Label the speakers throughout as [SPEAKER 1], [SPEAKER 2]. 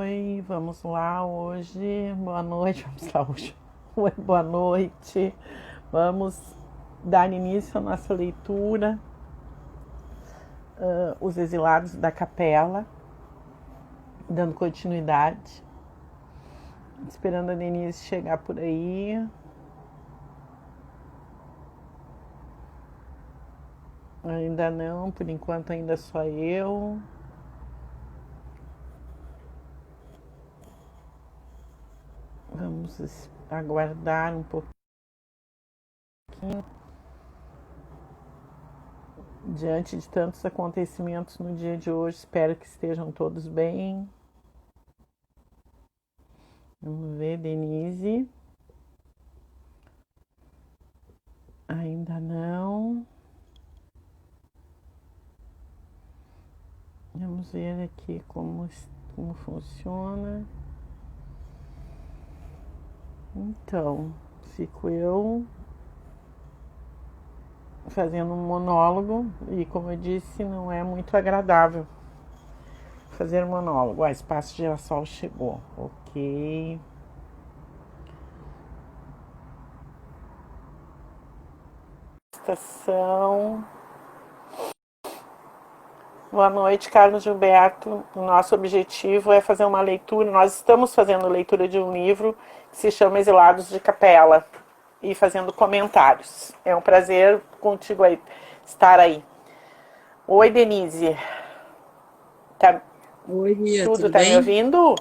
[SPEAKER 1] Oi, vamos lá hoje. Boa noite, vamos lá hoje. Oi, boa noite. Vamos dar início à nossa leitura, Os Exilados da Capela, dando continuidade. Esperando a Denise chegar por aí. Ainda não, por enquanto ainda só eu. Vamos aguardar um pouquinho. Diante de tantos acontecimentos no dia de hoje, espero que estejam todos bem. Vamos ver, Denise. Ainda não. Vamos ver aqui como funciona. Então, fico eu fazendo um monólogo e, como eu disse, não é muito agradável fazer monólogo. Espaço Girassol chegou. Ok. Estação. Boa noite, Carlos Gilberto. O nosso objetivo é fazer uma leitura. Nós estamos fazendo leitura de um livro que se chama Exilados de Capela e fazendo comentários. É um prazer contigo aí, estar aí. Oi, Denise. Tá,
[SPEAKER 2] Oi, Lia,
[SPEAKER 1] tudo
[SPEAKER 2] tudo
[SPEAKER 1] tá me
[SPEAKER 2] bem?
[SPEAKER 1] ouvindo?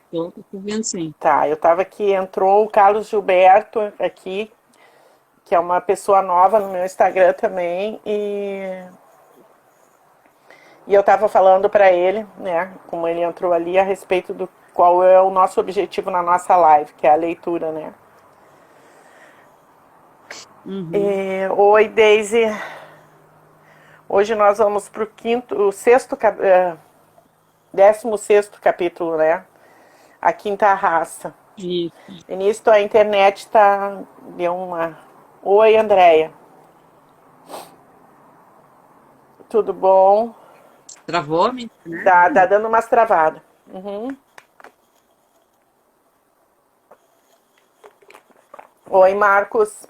[SPEAKER 2] Tô ouvindo sim.
[SPEAKER 1] Tá, eu tava aqui, entrou o Carlos Gilberto aqui, que é uma pessoa nova no meu Instagram também, e eu tava falando para ele, né, como ele entrou ali, a respeito do qual é o nosso objetivo na nossa live, que é a leitura, né.
[SPEAKER 2] Uhum.
[SPEAKER 1] Oi, Daisy. Hoje nós vamos pro o sexto, 16º capítulo, né? A quinta raça.
[SPEAKER 2] Isso.
[SPEAKER 1] Início, a internet tá. Deu uma. Oi, Andréia. Tudo bom?
[SPEAKER 2] Travou a minha internet?
[SPEAKER 1] Tá dando umas travadas. Uhum. Oi, Marcos.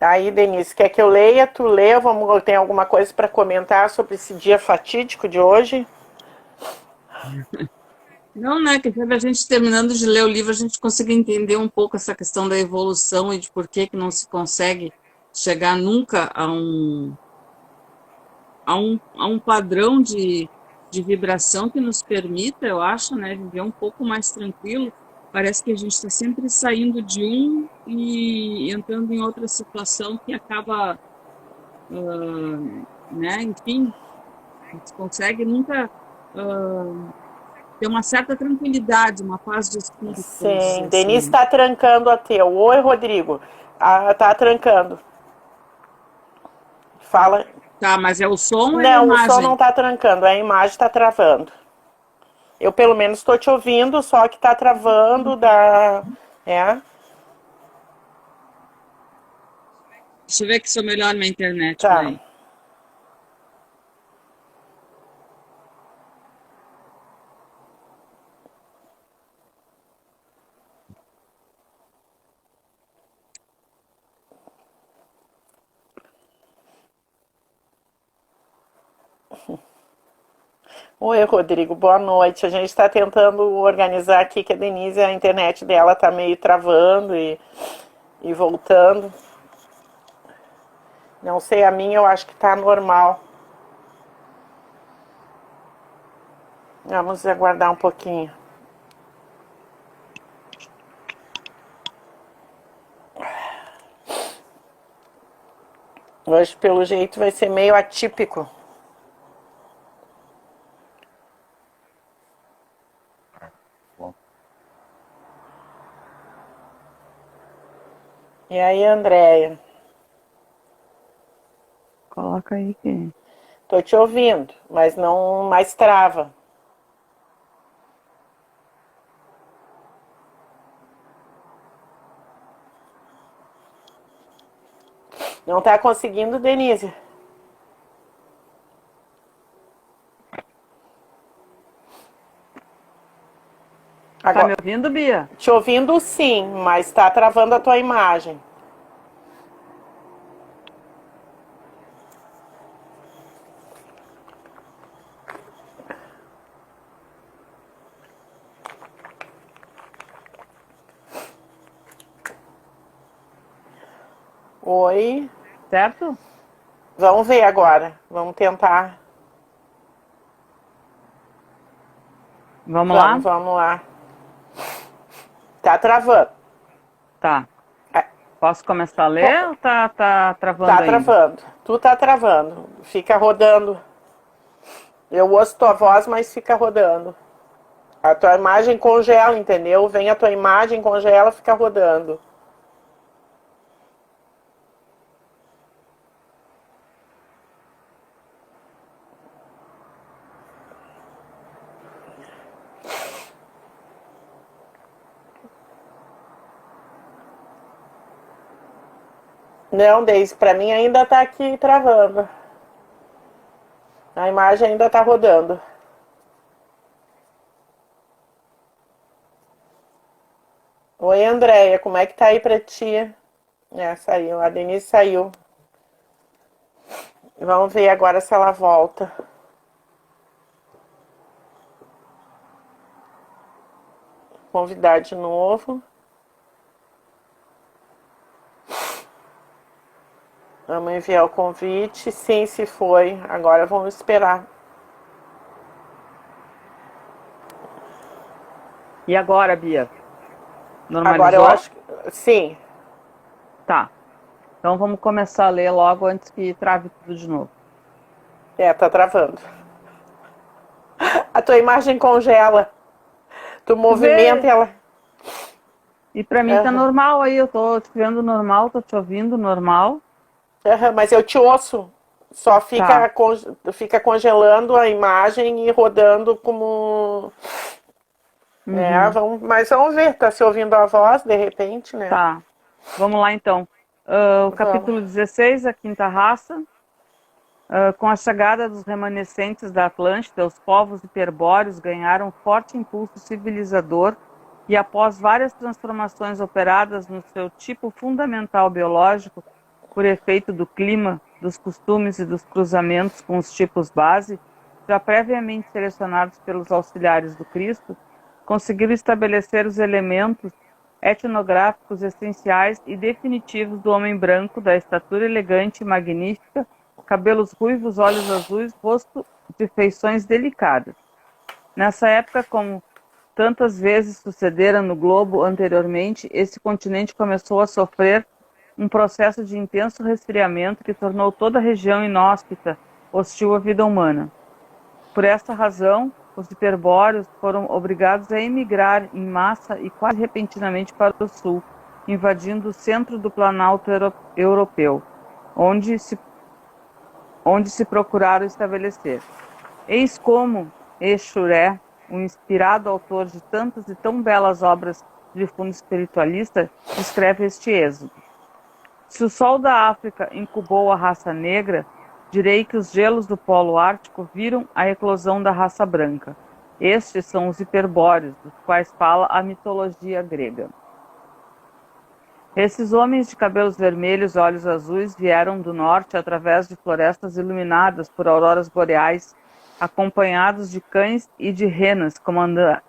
[SPEAKER 1] Aí, Denise, quer que eu leia? Tu lê? Tem alguma coisa para comentar sobre esse dia fatídico de hoje?
[SPEAKER 2] Não, né? Que a gente terminando de ler o livro, a gente consiga entender um pouco essa questão da evolução e de por que que não se consegue chegar nunca a um padrão de vibração que nos permita, eu acho, né, viver um pouco mais tranquilo. Parece que a gente está sempre saindo de um e entrando em outra situação que acaba, né, enfim, a gente consegue nunca ter uma certa tranquilidade, uma paz de espírito, vamos dizer
[SPEAKER 1] Sim,
[SPEAKER 2] assim,
[SPEAKER 1] Denise
[SPEAKER 2] né?
[SPEAKER 1] está trancando a teu. Oi, Rodrigo. Ah, tá trancando. Fala.
[SPEAKER 2] Tá, mas é o som ou é a
[SPEAKER 1] Não, o som não
[SPEAKER 2] imagem?
[SPEAKER 1] tá trancando, a imagem tá travando. Eu pelo menos estou te ouvindo, só que tá travando da. É?
[SPEAKER 2] Deixa eu ver aqui se eu melhoro minha internet,
[SPEAKER 1] Tá.
[SPEAKER 2] peraí.
[SPEAKER 1] Oi, Rodrigo, boa noite. A gente está tentando organizar aqui que a Denise, a internet dela tá meio travando e voltando. Não sei, a minha eu acho que tá normal. Vamos aguardar um pouquinho. Hoje, pelo jeito, vai ser meio atípico. E aí, Andréia?
[SPEAKER 3] Coloca aí que.
[SPEAKER 1] Tô te ouvindo, mas não mais trava. Não tá conseguindo, Denise?
[SPEAKER 3] Tá me
[SPEAKER 1] Agora,
[SPEAKER 3] ouvindo, Bia?
[SPEAKER 1] te ouvindo sim, mas tá travando a tua imagem. Oi.
[SPEAKER 3] Certo?
[SPEAKER 1] Vamos ver agora. Vamos tentar.
[SPEAKER 3] Vamos lá?
[SPEAKER 1] Vamos lá. Tá travando.
[SPEAKER 3] Tá.
[SPEAKER 1] É,
[SPEAKER 3] Posso começar a ler ou tá travando
[SPEAKER 1] tá
[SPEAKER 3] ainda?
[SPEAKER 1] travando. Tu tá travando. Fica rodando. Eu ouço tua voz, mas fica rodando. A tua imagem congela, entendeu? Vem a tua imagem, congela, fica rodando. Não, Deise, pra mim ainda tá aqui travando. A imagem ainda tá rodando. Oi, Andréia, como é que tá aí pra ti? É, saiu. A Denise saiu. Vamos ver agora se ela volta. Convidar de novo. Vamos enviar o convite. Sim, se foi. Agora vamos esperar.
[SPEAKER 3] E agora, Bia?
[SPEAKER 1] Agora eu
[SPEAKER 3] Normalizou?
[SPEAKER 1] acho que. Sim.
[SPEAKER 3] Tá. Então vamos começar a ler logo antes que trave tudo de novo.
[SPEAKER 1] É, tá travando. A tua imagem congela. Tu
[SPEAKER 3] Tu
[SPEAKER 1] movimenta
[SPEAKER 3] vê?
[SPEAKER 1] e ela.
[SPEAKER 3] E pra mim tá
[SPEAKER 1] Aham.
[SPEAKER 3] normal aí, eu tô te vendo normal, tô te ouvindo normal.
[SPEAKER 1] Aham, mas eu te ouço. Só
[SPEAKER 3] Tá.
[SPEAKER 1] fica congelando a imagem e rodando como. É,
[SPEAKER 3] Uhum.
[SPEAKER 1] mas vamos ver. Tá se ouvindo a voz, de repente, né?
[SPEAKER 3] Tá. Vamos lá então. O
[SPEAKER 1] Vamos.
[SPEAKER 3] capítulo 16, a quinta raça. Com a chegada dos remanescentes da Atlântida, os povos hiperbóreos ganharam forte impulso civilizador e, após várias transformações operadas no seu tipo fundamental biológico, por efeito do clima, dos costumes e dos cruzamentos com os tipos base, já previamente selecionados pelos auxiliares do Cristo, conseguiram estabelecer os elementos etnográficos essenciais e definitivos do homem branco, da estatura elegante e magnífica, cabelos ruivos, olhos azuis, rosto de feições delicadas. Nessa época, como tantas vezes sucedera no globo anteriormente, esse continente começou a sofrer um processo de intenso resfriamento que tornou toda a região inóspita, hostil à vida humana. Por essa razão, os hiperbóreos foram obrigados a emigrar em massa e quase repentinamente para o sul, invadindo o centro do Planalto Europeu, onde se procuraram estabelecer. Eis como Exuré, o inspirado autor de tantas e tão belas obras de fundo espiritualista, descreve este êxodo. Se o sol da África incubou a raça negra, direi que os gelos do Polo Ártico viram a eclosão da raça branca. Estes são os hiperbóreos, dos quais fala a mitologia grega. Esses homens de cabelos vermelhos e olhos azuis vieram do norte através de florestas iluminadas por auroras boreais, acompanhados de cães e de renas,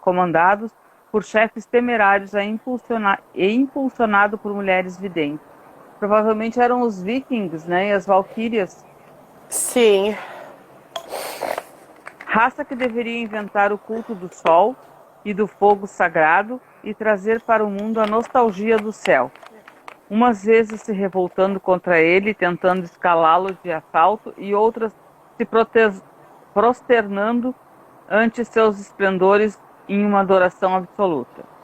[SPEAKER 3] comandados por chefes temerários e impulsionado por mulheres videntes. Provavelmente eram os vikings, né, e as valquírias,
[SPEAKER 1] Sim.
[SPEAKER 3] raça que deveria inventar o culto do sol e do fogo sagrado e trazer para o mundo a nostalgia do céu. Umas vezes se revoltando contra ele, tentando escalá-lo de assalto, e outras se prosternando ante seus esplendores em uma adoração absoluta.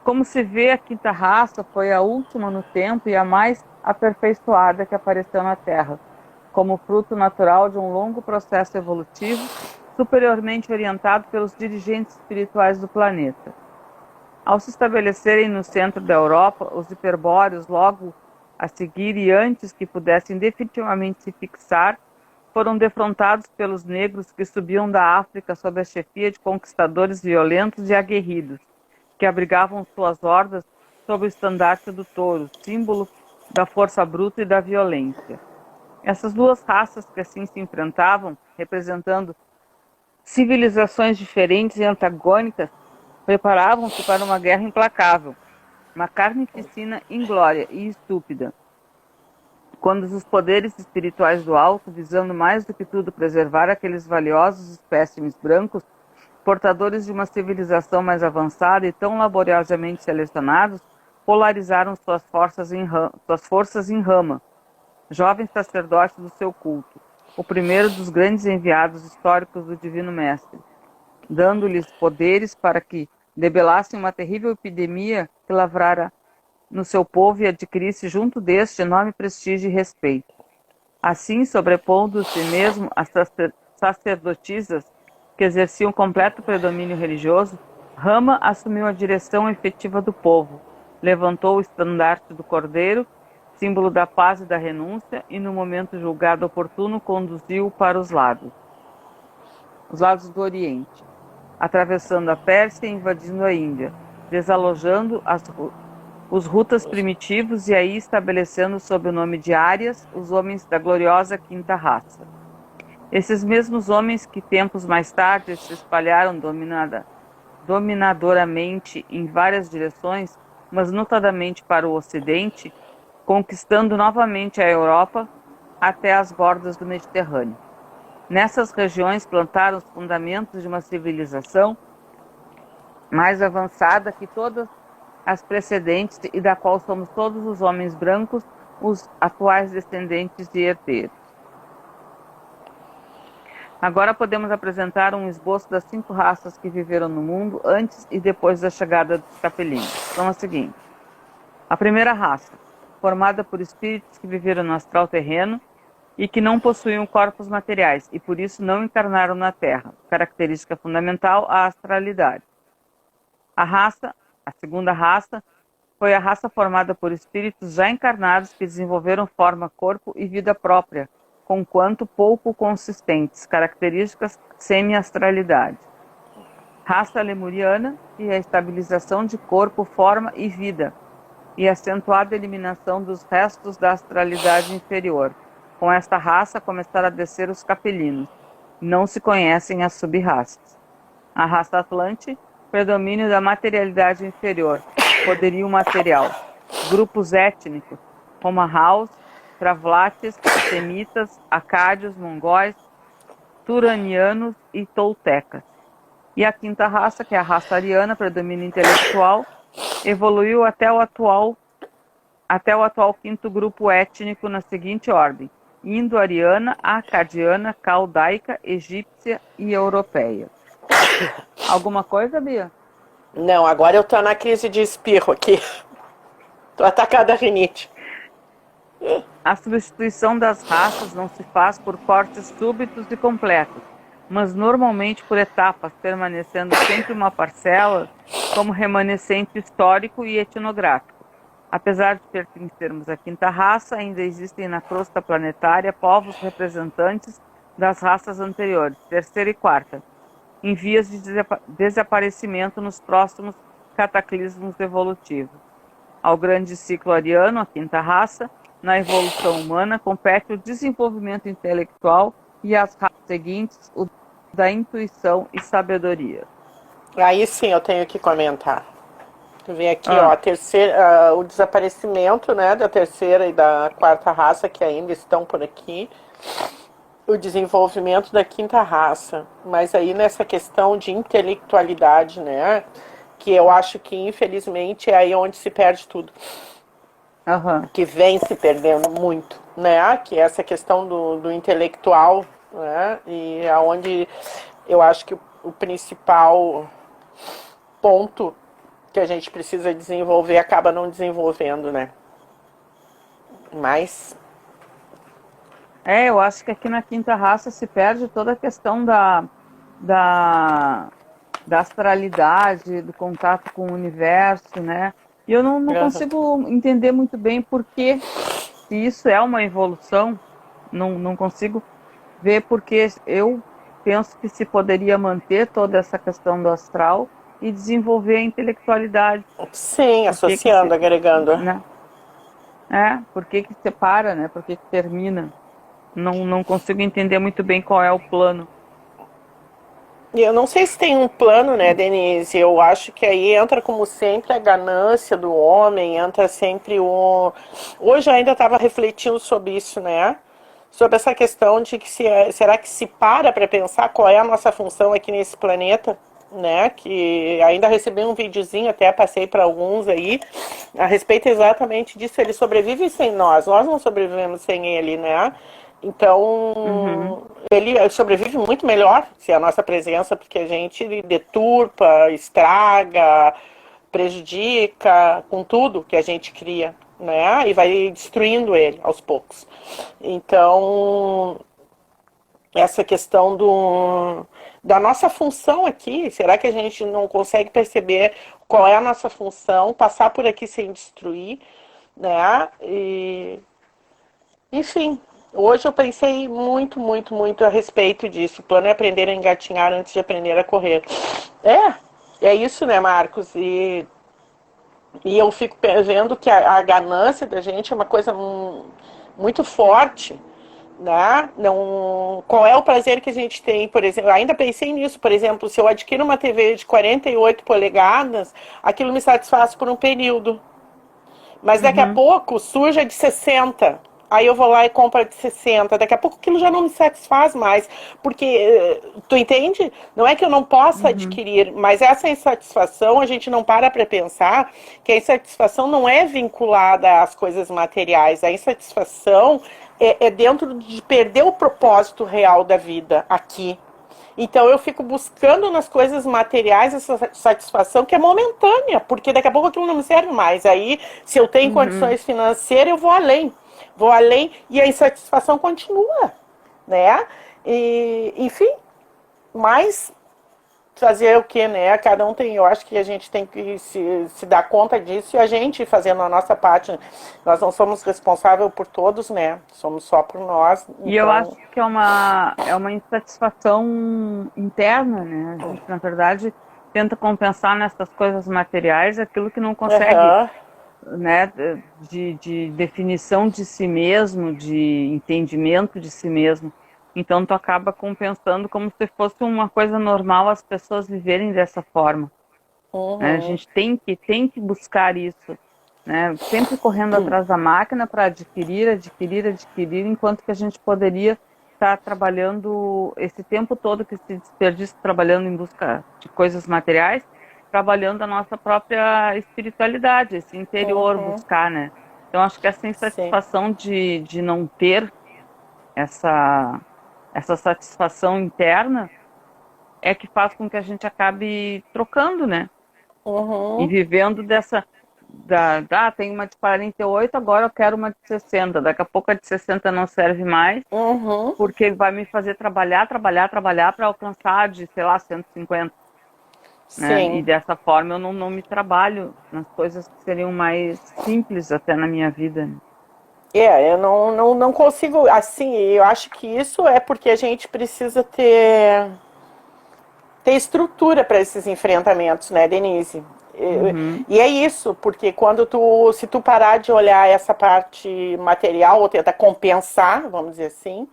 [SPEAKER 3] Como se vê, a quinta raça foi a última no tempo e a mais aperfeiçoada que apareceu na Terra, como fruto natural de um longo processo evolutivo, superiormente orientado pelos dirigentes espirituais do planeta. Ao se estabelecerem no centro da Europa, os hiperbóreos logo a seguir e antes que pudessem definitivamente se fixar, foram defrontados pelos negros que subiam da África sob a chefia de conquistadores violentos e aguerridos, que abrigavam suas hordas sob o estandarte do touro, símbolo da força bruta e da violência. Essas duas raças que assim se enfrentavam, representando civilizações diferentes e antagônicas, preparavam-se para uma guerra implacável, uma carnificina inglória e estúpida. Quando os poderes espirituais do alto, visando mais do que tudo preservar aqueles valiosos espécimes brancos, portadores de uma civilização mais avançada e tão laboriosamente selecionados, polarizaram suas forças em Rama, jovem sacerdote do seu culto, o primeiro dos grandes enviados históricos do Divino Mestre, dando-lhes poderes para que debelassem uma terrível epidemia que lavrara no seu povo e adquirisse junto deste enorme prestígio e respeito. Assim, sobrepondo-se mesmo às sacerdotisas que exerciam completo predomínio religioso, Rama assumiu a direção efetiva do povo, levantou o estandarte do Cordeiro, símbolo da paz e da renúncia, e no momento julgado oportuno conduziu-o para os lados do Oriente, atravessando a Pérsia e invadindo a Índia, desalojando os Hutas primitivos e aí estabelecendo sob o nome de Árias os homens da gloriosa quinta raça. Esses mesmos homens que tempos mais tarde se espalharam dominadoramente em várias direções, mas notadamente para o Ocidente, conquistando novamente a Europa até as bordas do Mediterrâneo. Nessas regiões plantaram os fundamentos de uma civilização mais avançada que todas as precedentes e da qual somos todos os homens brancos, os atuais descendentes e herdeiros. Agora podemos apresentar um esboço das 5 raças que viveram no mundo antes e depois da chegada dos capelinos. São as seguintes. A primeira raça, formada por espíritos que viveram no astral terreno e que não possuíam corpos materiais e por isso não encarnaram na Terra, característica fundamental a astralidade. A segunda raça foi a raça formada por espíritos já encarnados que desenvolveram forma, corpo e vida própria, conquanto pouco consistentes, características semi-astralidade. Raça lemuriana e a estabilização de corpo, forma e vida, e acentuada eliminação dos restos da astralidade inferior. Com esta raça começaram a descer os capelinos. Não se conhecem as sub-raças. A raça Atlante, predomínio da materialidade inferior, poderio material. Grupos étnicos, como Haus, Travlates, Semitas, Acádios, Mongóis, Turanianos e Toltecas. E a quinta raça, que é a raça ariana, predomínio intelectual, evoluiu até o atual quinto grupo étnico na seguinte ordem: indo-ariana, acadiana, caldaica, egípcia e europeia. Alguma coisa, Bia?
[SPEAKER 1] Não, agora eu tô na crise de espirro aqui. Tô atacada a rinite.
[SPEAKER 3] A substituição das raças não se faz por cortes súbitos e completos, mas normalmente por etapas, permanecendo sempre uma parcela como remanescente histórico e etnográfico. Apesar de pertencermos à quinta raça, ainda existem na crosta planetária povos representantes das raças anteriores, terceira e quarta, em vias de desaparecimento nos próximos cataclismos evolutivos. Ao grande ciclo ariano, a quinta raça, na evolução humana, compete o desenvolvimento intelectual e as raças seguintes, o da intuição e sabedoria.
[SPEAKER 1] Aí sim eu tenho que comentar. Tu vê aqui, ó, a terceira, o desaparecimento, né, da terceira e da quarta raça que ainda estão por aqui. O desenvolvimento da quinta raça. Mas aí nessa questão de intelectualidade, né, que eu acho que infelizmente é aí onde se perde tudo. Que vem se perdendo muito, né? Que é essa questão do intelectual, né? E é onde eu acho que o principal ponto que a gente precisa desenvolver acaba não desenvolvendo, né? Mas...
[SPEAKER 3] eu acho que aqui na quinta raça se perde toda a questão da astralidade, do contato com o universo, né? E eu não
[SPEAKER 1] Aham.
[SPEAKER 3] consigo entender muito bem por que, se isso é uma evolução, não consigo ver porque eu penso que se poderia manter toda essa questão do astral e desenvolver a intelectualidade.
[SPEAKER 1] Sim,
[SPEAKER 3] Por que que se,
[SPEAKER 1] associando, agregando.
[SPEAKER 3] né? Por que que separa, né? Por que que termina? Não consigo entender muito bem qual é o plano.
[SPEAKER 1] E eu não sei se tem um plano, né, Denise? Eu acho que aí entra, como sempre, a ganância do homem, entra sempre o. Hoje eu ainda estava refletindo sobre isso, né? Sobre essa questão de que será que se para pensar qual é a nossa função aqui nesse planeta, né? Que ainda recebi um videozinho, até passei para alguns aí, a respeito exatamente disso. Ele sobrevive sem nós não sobrevivemos sem ele, né?
[SPEAKER 3] Uhum,
[SPEAKER 1] Então, ele sobrevive muito melhor se a nossa presença, porque a gente deturpa, estraga, prejudica com tudo que a gente cria, né? E vai destruindo ele aos poucos. Então, essa questão da nossa função aqui, será que a gente não consegue perceber qual é a nossa função, passar por aqui sem destruir, né? Enfim, hoje eu pensei muito, muito, muito a respeito disso. O plano é aprender a engatinhar antes de aprender a correr. É isso, né, Marcos? E eu fico vendo que a ganância da gente é uma coisa muito forte, né? Não, qual é o prazer que a gente tem, por exemplo? Eu ainda pensei nisso, por exemplo, se eu adquiro uma TV de 48 polegadas, aquilo me satisfaz por um período. Mas daqui a
[SPEAKER 3] uhum,
[SPEAKER 1] pouco surge a de 60. Aí eu vou lá e compro a de 60. Daqui a pouco aquilo já não me satisfaz mais. Porque, tu entende? Não é que eu não possa
[SPEAKER 3] uhum,
[SPEAKER 1] adquirir, mas essa insatisfação a gente não para pensar que a insatisfação não é vinculada às coisas materiais. A insatisfação é dentro de perder o propósito real da vida aqui. Então eu fico buscando nas coisas materiais essa satisfação que é momentânea, porque daqui a pouco aquilo não me serve mais. Aí, se eu tenho
[SPEAKER 3] uhum.
[SPEAKER 1] condições financeiras, eu vou além e a insatisfação continua, né? E, enfim, mas fazer o que, né? Cada um tem, eu acho que a gente tem que se dar conta disso e a gente fazendo a nossa parte. Nós não somos responsáveis por todos, né? Somos só por nós.
[SPEAKER 3] E eu
[SPEAKER 1] Então,
[SPEAKER 3] acho que é uma insatisfação interna, né? A gente, na verdade, tenta compensar nessas coisas materiais aquilo que não consegue,
[SPEAKER 1] aham,
[SPEAKER 3] né? De definição de si mesmo, de entendimento de si mesmo. Então, tu acaba compensando como se fosse uma coisa normal as pessoas viverem dessa forma, né? A
[SPEAKER 1] uhum,
[SPEAKER 3] gente tem que buscar isso, né? Sempre correndo atrás da máquina para adquirir, adquirir, adquirir, enquanto que a gente poderia estar trabalhando esse tempo todo que se desperdiça trabalhando em busca de coisas materiais, trabalhando a nossa própria espiritualidade, esse interior
[SPEAKER 1] uhum,
[SPEAKER 3] buscar, né? Então acho que essa
[SPEAKER 1] sim.
[SPEAKER 3] insatisfação de não ter essa essa satisfação interna é que faz com que a gente acabe trocando, né? E
[SPEAKER 1] Uhum,
[SPEAKER 3] vivendo dessa. Tem uma de 48, agora eu quero uma de 60. Daqui a pouco a de 60 não serve mais,
[SPEAKER 1] uhum,
[SPEAKER 3] porque vai me fazer trabalhar, trabalhar, trabalhar para alcançar a de, sei lá, 150. Né? E
[SPEAKER 1] sim.
[SPEAKER 3] dessa forma eu não me trabalho nas coisas que seriam mais simples até na minha vida. Né?
[SPEAKER 1] Eu não consigo, assim, eu acho que isso é porque a gente precisa ter estrutura para esses enfrentamentos, né, Denise?
[SPEAKER 3] Uhum,
[SPEAKER 1] E é isso, porque se tu parar de olhar essa parte material ou tentar compensar, vamos dizer assim,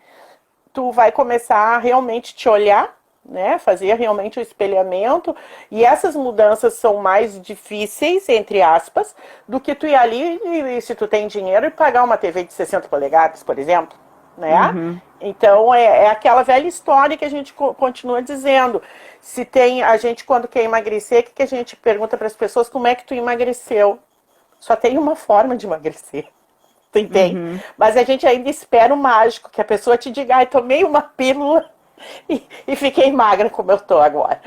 [SPEAKER 1] tu vai começar a realmente te olhar, né? Fazer realmente o espelhamento. E essas mudanças são mais difíceis, entre aspas, do que tu ir ali e se tu tem dinheiro e pagar uma TV de 60 polegadas, por exemplo, né?
[SPEAKER 3] uhum,
[SPEAKER 1] Então é aquela velha história que a gente continua dizendo. Se tem a gente quando quer emagrecer, o que a gente pergunta para as pessoas? Como é que tu emagreceu? Só tem uma forma de emagrecer. Tu entende?
[SPEAKER 3] uhum,
[SPEAKER 1] Mas a gente ainda espera o mágico, que a pessoa te diga, ai, tomei uma pílula e fiquei magra como eu tô agora.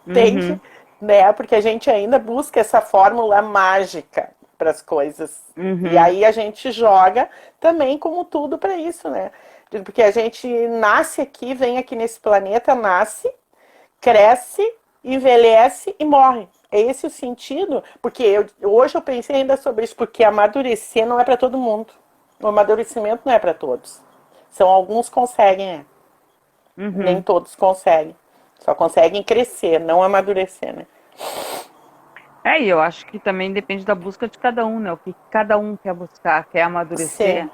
[SPEAKER 1] Entende?
[SPEAKER 3] uhum,
[SPEAKER 1] Né? Porque a gente ainda busca essa fórmula mágica para as coisas. E
[SPEAKER 3] uhum,
[SPEAKER 1] aí a gente joga também como tudo para isso, né? Porque a gente nasce aqui, vem aqui nesse planeta, nasce, cresce, envelhece e morre. É esse o sentido, porque hoje eu pensei ainda sobre isso, porque amadurecer não é para todo mundo. O amadurecimento não é para todos. São alguns conseguem, nem
[SPEAKER 3] Uhum.
[SPEAKER 1] todos conseguem. Só conseguem crescer, não amadurecer, né?
[SPEAKER 3] E eu acho que também depende da busca de cada um, né? O que cada um quer buscar, quer
[SPEAKER 1] Sim.
[SPEAKER 3] amadurecer, né?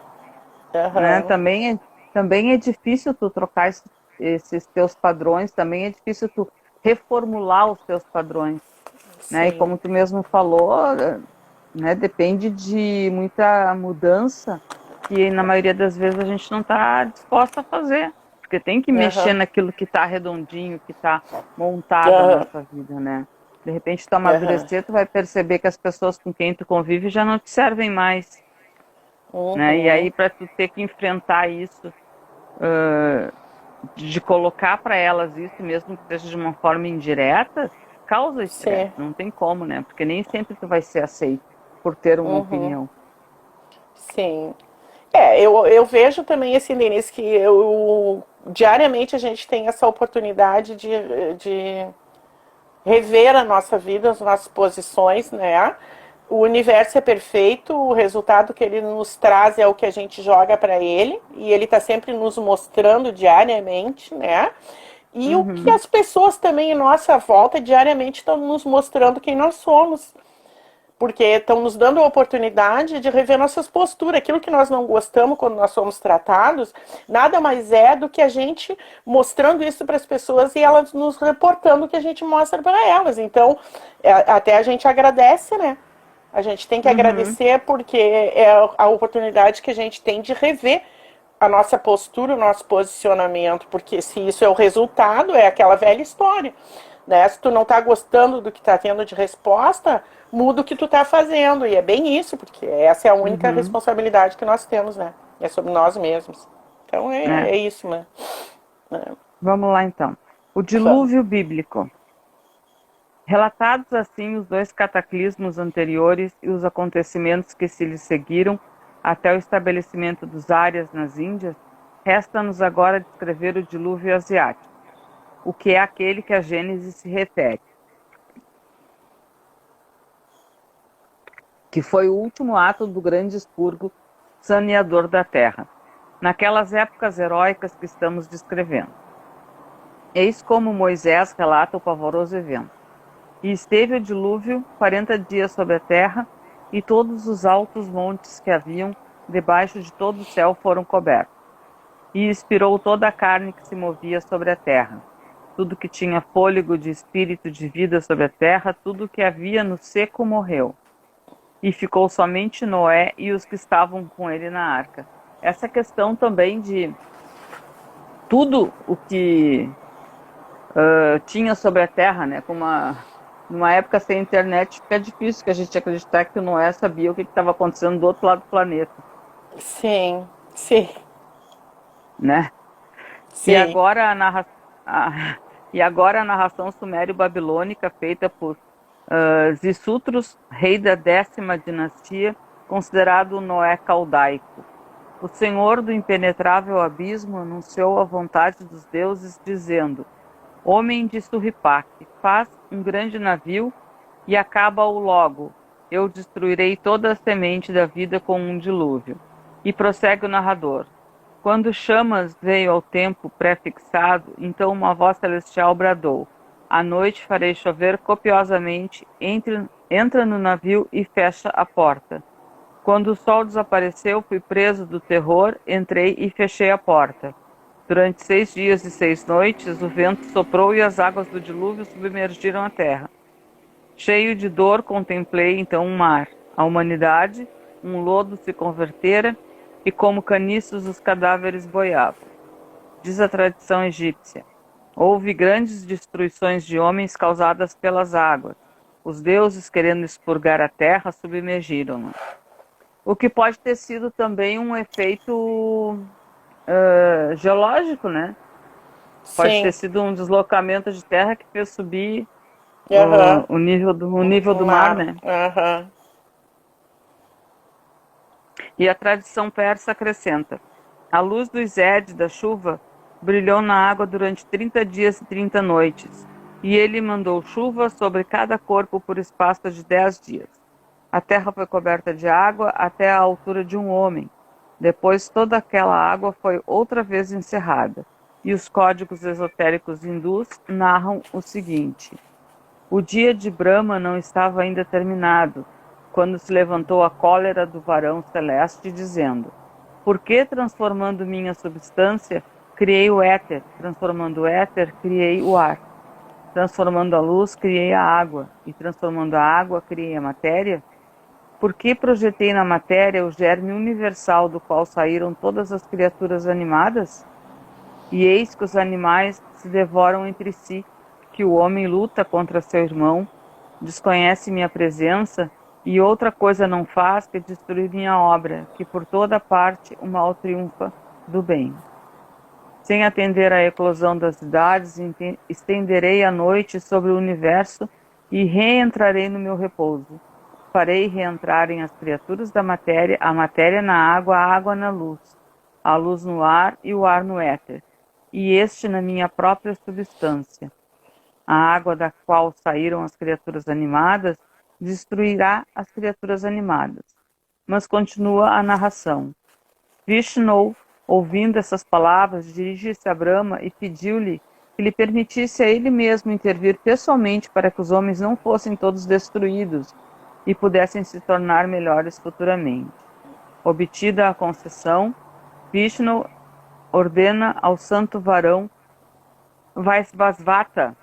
[SPEAKER 1] Aham.
[SPEAKER 3] Também é difícil tu trocar esses teus padrões, também é difícil tu reformular os teus padrões, né? E
[SPEAKER 1] Sim.
[SPEAKER 3] como tu mesmo falou, né? Depende de muita mudança que na maioria das vezes a gente não está disposta a fazer, porque tem que mexer
[SPEAKER 1] Aham.
[SPEAKER 3] naquilo que está redondinho, que está montado a
[SPEAKER 1] Aham.
[SPEAKER 3] nossa vida, né? De repente tu
[SPEAKER 1] Aham.
[SPEAKER 3] amadurecer, tu vai perceber que as pessoas com quem tu convive já não te servem mais, né? E
[SPEAKER 1] Uhum.
[SPEAKER 3] aí para tu ter que enfrentar isso, de colocar para elas isso, mesmo que seja de uma forma indireta, causa estresse.
[SPEAKER 1] Sim.
[SPEAKER 3] Não tem como, né? Porque nem sempre tu vai ser aceito por ter uma
[SPEAKER 1] Uhum.
[SPEAKER 3] opinião.
[SPEAKER 1] Sim. Eu vejo também esse Denise que diariamente a gente tem essa oportunidade de rever a nossa vida, as nossas posições, né? O universo é perfeito, o resultado que ele nos traz é o que a gente joga para ele, e ele está sempre nos mostrando diariamente, né? E o que
[SPEAKER 3] Uhum,
[SPEAKER 1] as pessoas também em nossa volta diariamente estão nos mostrando quem nós somos, porque estão nos dando a oportunidade de rever nossas posturas. Aquilo que nós não gostamos quando nós somos tratados, nada mais é do que a gente mostrando isso para as pessoas e elas nos reportando o que a gente mostra para elas. Então, até a gente agradece, né? A gente tem que
[SPEAKER 3] uhum,
[SPEAKER 1] agradecer porque é a oportunidade que a gente tem de rever a nossa postura, o nosso posicionamento, porque se isso é o resultado, é aquela velha história, né? Se tu não tá gostando do que tá tendo de resposta, muda o que tu tá fazendo, e é bem isso, porque essa é a única
[SPEAKER 3] uhum.
[SPEAKER 1] responsabilidade que nós temos, né? É sobre nós mesmos. Então
[SPEAKER 3] É.
[SPEAKER 1] é isso, né?
[SPEAKER 3] Vamos lá então. O
[SPEAKER 1] Vamos.
[SPEAKER 3] dilúvio bíblico. Relatados assim os dois cataclismos anteriores e os acontecimentos que se lhes seguiram até o estabelecimento dos Árias nas Índias, resta-nos agora descrever o dilúvio asiático, o que é aquele que a Gênese se refere, que foi o último ato do grande expurgo saneador da terra, naquelas épocas heróicas que estamos descrevendo. Eis como Moisés relata o pavoroso evento. E esteve o dilúvio 40 dias sobre a terra, e todos os altos montes que haviam debaixo de todo o céu foram cobertos. E expirou toda a carne que se movia sobre a terra. Tudo que tinha fôlego de espírito de vida sobre a terra, tudo que havia no seco morreu. E ficou somente Noé e os que estavam com ele na arca. Essa questão também de tudo o que tinha sobre a Terra, né? Numa época sem internet, fica difícil que a gente acreditar que o Noé sabia o que estava acontecendo do outro lado do planeta,
[SPEAKER 1] Sim, sim,
[SPEAKER 3] né? E
[SPEAKER 1] sim.
[SPEAKER 3] agora a, e agora a narração sumério-babilônica feita por Zissutros, rei da 10ª dinastia, considerado o Noé caldaico. O Senhor do impenetrável abismo anunciou a vontade dos deuses, dizendo: Homem de Surripaque, faz um grande navio e acaba-o logo. Eu destruirei toda a semente da vida com um dilúvio. E prossegue o narrador. Quando chamas veio ao tempo pré-fixado, então uma voz celestial bradou: À noite farei chover copiosamente, entra no navio e fecha a porta. Quando o sol desapareceu, fui preso do terror, entrei e fechei a porta. Durante 6 dias e 6 noites, o vento soprou e as águas do dilúvio submergiram a terra. Cheio de dor, contemplei então o mar. A humanidade, um lodo se convertera, e como caniços os cadáveres boiavam. Diz a tradição egípcia: houve grandes destruições de homens causadas pelas águas. Os deuses, querendo expurgar a terra, submergiram-na. O que pode ter sido também um efeito geológico, né? Pode ter
[SPEAKER 1] Sim.
[SPEAKER 3] sido um deslocamento de terra que fez subir
[SPEAKER 1] Aham.
[SPEAKER 3] o nível
[SPEAKER 1] O
[SPEAKER 3] do mar,
[SPEAKER 1] mar.
[SPEAKER 3] né?
[SPEAKER 1] Aham.
[SPEAKER 3] E a tradição persa acrescenta: a luz do Zed, da chuva, brilhou na água durante 30 dias e 30 noites. E ele mandou chuva sobre cada corpo por espaço de 10 dias. A terra foi coberta de água até a altura de um homem. Depois toda aquela água foi outra vez encerrada. E os códigos esotéricos hindus narram o seguinte: o dia de Brahma não estava ainda terminado, quando se levantou a cólera do varão celeste, dizendo: por que, transformando minha substância, criei o éter? Transformando o éter, criei o ar. Transformando a luz, criei a água. E transformando a água, criei a matéria? Por que projetei na matéria o germe universal do qual saíram todas as criaturas animadas? E eis que os animais se devoram entre si, que o homem luta contra seu irmão, desconhece minha presença, e outra coisa não faz que destruir minha obra, que por toda parte o mal triunfa do bem. Sem atender à eclosão das cidades, estenderei a noite sobre o universo e reentrarei no meu repouso. Farei reentrarem as criaturas da matéria, a matéria na água, a água na luz, a luz no ar e o ar no éter, e este na minha própria substância. A água da qual saíram as criaturas animadas destruirá as criaturas animadas. Mas continua a narração. Vishnu, ouvindo essas palavras, dirige-se a Brahma e pediu-lhe que lhe permitisse a ele mesmo intervir pessoalmente para que os homens não fossem todos destruídos e pudessem se tornar melhores futuramente. Obtida a concessão, Vishnu ordena ao santo varão Vaisvasvata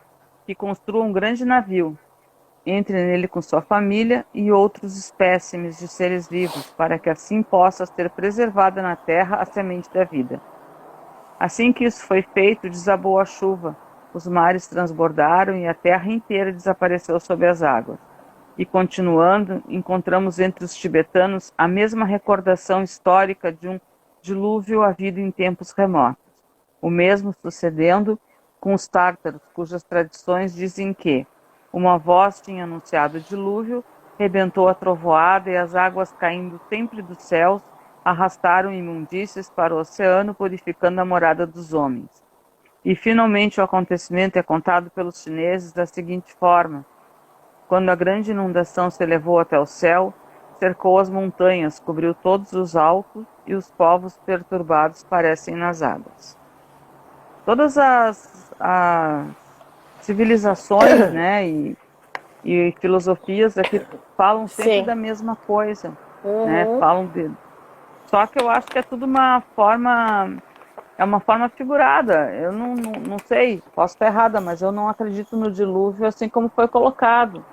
[SPEAKER 3] que construa um grande navio, entre nele com sua família e outros espécimes de seres vivos, para que assim possa ser preservada na terra a semente da vida. Assim que isso foi feito, desabou a chuva, os mares transbordaram e a terra inteira desapareceu sob as águas. E continuando, encontramos entre os tibetanos a mesma recordação histórica de um dilúvio havido em tempos remotos. O mesmo sucedendo com os tártaros, cujas tradições dizem que uma voz tinha anunciado o dilúvio, rebentou a trovoada e as águas caindo sempre dos céus arrastaram imundícies para o oceano, purificando a morada dos homens. E finalmente o acontecimento é contado pelos chineses da seguinte forma: quando a grande inundação se elevou até o céu, cercou as montanhas, cobriu todos os altos e os povos perturbados parecem nas águas. Todas as civilizações, né, e filosofias aqui falam sempre
[SPEAKER 1] Sim.
[SPEAKER 3] da mesma coisa, né, falam de... Só que eu acho que é tudo uma forma figurada. Eu não sei, posso estar errada, mas eu não acredito no dilúvio assim como foi colocado,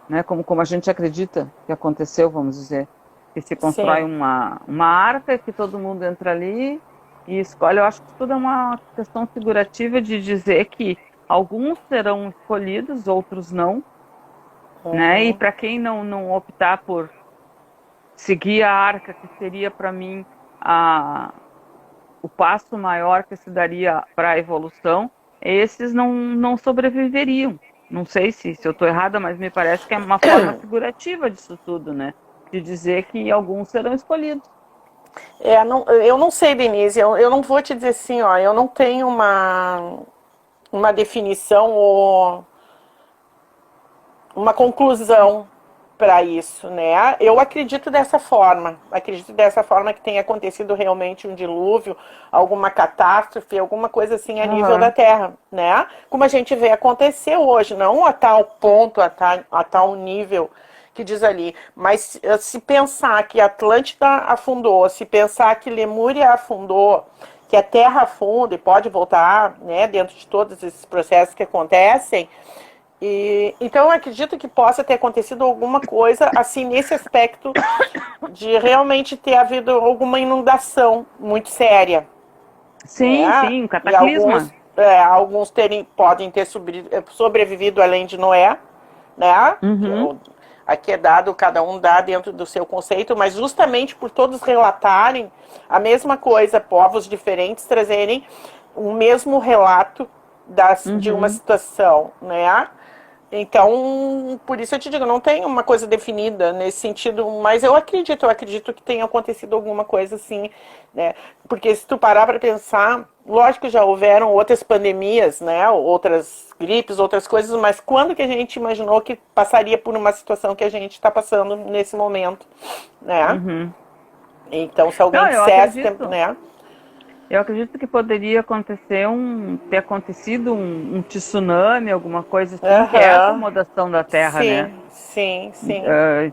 [SPEAKER 3] né, como a gente acredita que aconteceu, vamos dizer, que se constrói uma arca, que todo mundo entra ali e escolhe. Eu acho que tudo é uma questão figurativa de dizer que alguns serão escolhidos, outros não, né? E para quem não optar por seguir a arca, que seria para mim o passo maior que se daria para a evolução, esses não sobreviveriam. Não sei se eu estou errada, mas me parece que é uma forma figurativa disso tudo, né? De dizer que alguns serão escolhidos.
[SPEAKER 1] Eu não sei, Denise, eu não vou te dizer assim, ó, eu não tenho uma definição ou uma conclusão para isso, né? Eu acredito dessa forma que tenha acontecido realmente um dilúvio, alguma catástrofe, alguma coisa assim a nível da Terra, né? Como a gente vê acontecer hoje, não a tal ponto, a tal nível que diz ali, mas se pensar que Atlântida afundou, se pensar que Lemúria afundou, que a Terra afunda e pode voltar, né, dentro de todos esses processos que acontecem. Então eu acredito que possa ter acontecido alguma coisa assim nesse aspecto de realmente ter havido alguma inundação muito séria.
[SPEAKER 3] Sim,
[SPEAKER 1] né?
[SPEAKER 3] sim, um cataclisma.
[SPEAKER 1] Alguns podem ter sobrevivido além de Noé, né? Aqui é dado, cada um dá dentro do seu conceito, mas justamente por todos relatarem a mesma coisa, povos diferentes trazerem o mesmo relato de uma situação, né? Então, por isso eu te digo, não tem uma coisa definida nesse sentido, mas eu acredito que tenha acontecido alguma coisa assim, né? Porque se tu parar para pensar, lógico que já houveram outras pandemias, né? Outras gripes, outras coisas, mas quando que a gente imaginou que passaria por uma situação que a gente está passando nesse momento, né?
[SPEAKER 3] Uhum.
[SPEAKER 1] Então, se alguém
[SPEAKER 3] Não, eu
[SPEAKER 1] dissesse,
[SPEAKER 3] acredito.
[SPEAKER 1] né?
[SPEAKER 3] Eu acredito que poderia ter acontecido um tsunami, alguma coisa assim, que é a
[SPEAKER 1] Aham.
[SPEAKER 3] acomodação da Terra, né?
[SPEAKER 1] Sim, sim, sim.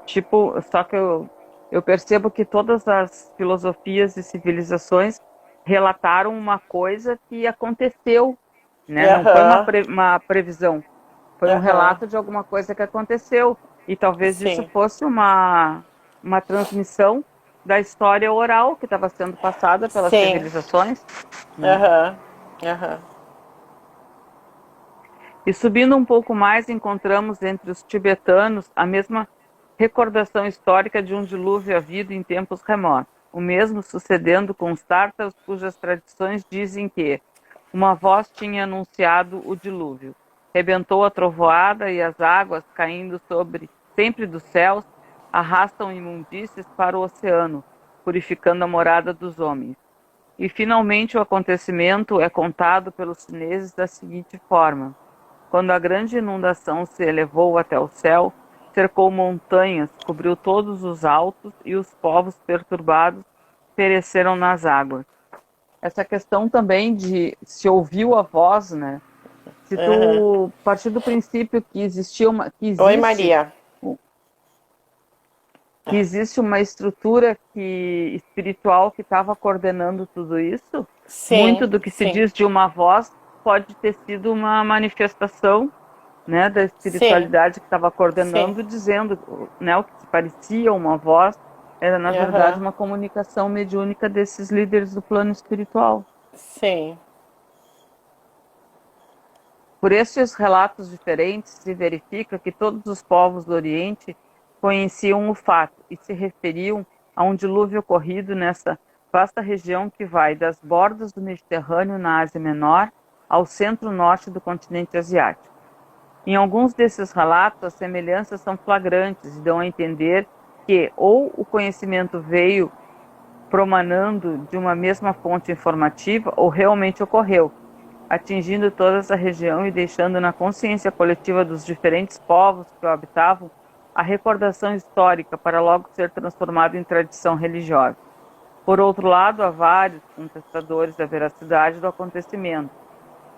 [SPEAKER 3] Tipo, só que eu percebo que todas as filosofias e civilizações relataram uma coisa que aconteceu, né? Não foi
[SPEAKER 1] Aham.
[SPEAKER 3] uma previsão, foi um
[SPEAKER 1] Aham.
[SPEAKER 3] relato de alguma coisa que aconteceu. E talvez isso
[SPEAKER 1] Sim.
[SPEAKER 3] fosse uma transmissão da história oral que estava sendo passada pelas
[SPEAKER 1] Sim.
[SPEAKER 3] civilizações, né?
[SPEAKER 1] Aham. Aham.
[SPEAKER 3] E subindo um pouco mais, encontramos entre os tibetanos a mesma recordação histórica de um dilúvio havido em tempos remotos. O mesmo sucedendo com os tártaros, cujas tradições dizem que uma voz tinha anunciado o dilúvio. Rebentou a trovoada e as águas, caindo sempre dos céus, arrastam imundícies para o oceano, purificando a morada dos homens. E finalmente o acontecimento é contado pelos chineses da seguinte forma: quando a grande inundação se elevou até o céu, cercou montanhas, cobriu todos os altos e os povos perturbados pereceram nas águas. Essa questão também de se ouviu a voz, né? Se
[SPEAKER 1] Aham.
[SPEAKER 3] tu partir do princípio que
[SPEAKER 1] Oi, Maria.
[SPEAKER 3] que existe uma estrutura espiritual que estava coordenando tudo isso, muito
[SPEAKER 1] Sim,
[SPEAKER 3] do que se
[SPEAKER 1] sim,
[SPEAKER 3] diz de uma voz pode ter sido uma manifestação, né, da
[SPEAKER 1] sim,
[SPEAKER 3] espiritualidade que estava
[SPEAKER 1] sim.
[SPEAKER 3] coordenando, dizendo, né, o que parecia uma voz era na verdade
[SPEAKER 1] Aham.
[SPEAKER 3] uma comunicação mediúnica desses líderes do plano espiritual.
[SPEAKER 1] Sim.
[SPEAKER 3] Por estes relatos diferentes, se verifica que todos os povos do Oriente conheciam o fato e se referiam a um dilúvio ocorrido nessa vasta região que vai das bordas do Mediterrâneo na Ásia Menor ao centro-norte do continente asiático. Em alguns desses relatos, as semelhanças são flagrantes e dão a entender que ou o conhecimento veio promanando de uma mesma fonte informativa ou realmente ocorreu, atingindo toda essa região e deixando na consciência coletiva dos diferentes povos que o habitavam a recordação histórica para logo ser transformado em tradição religiosa. Por outro lado, há vários contestadores da veracidade do acontecimento,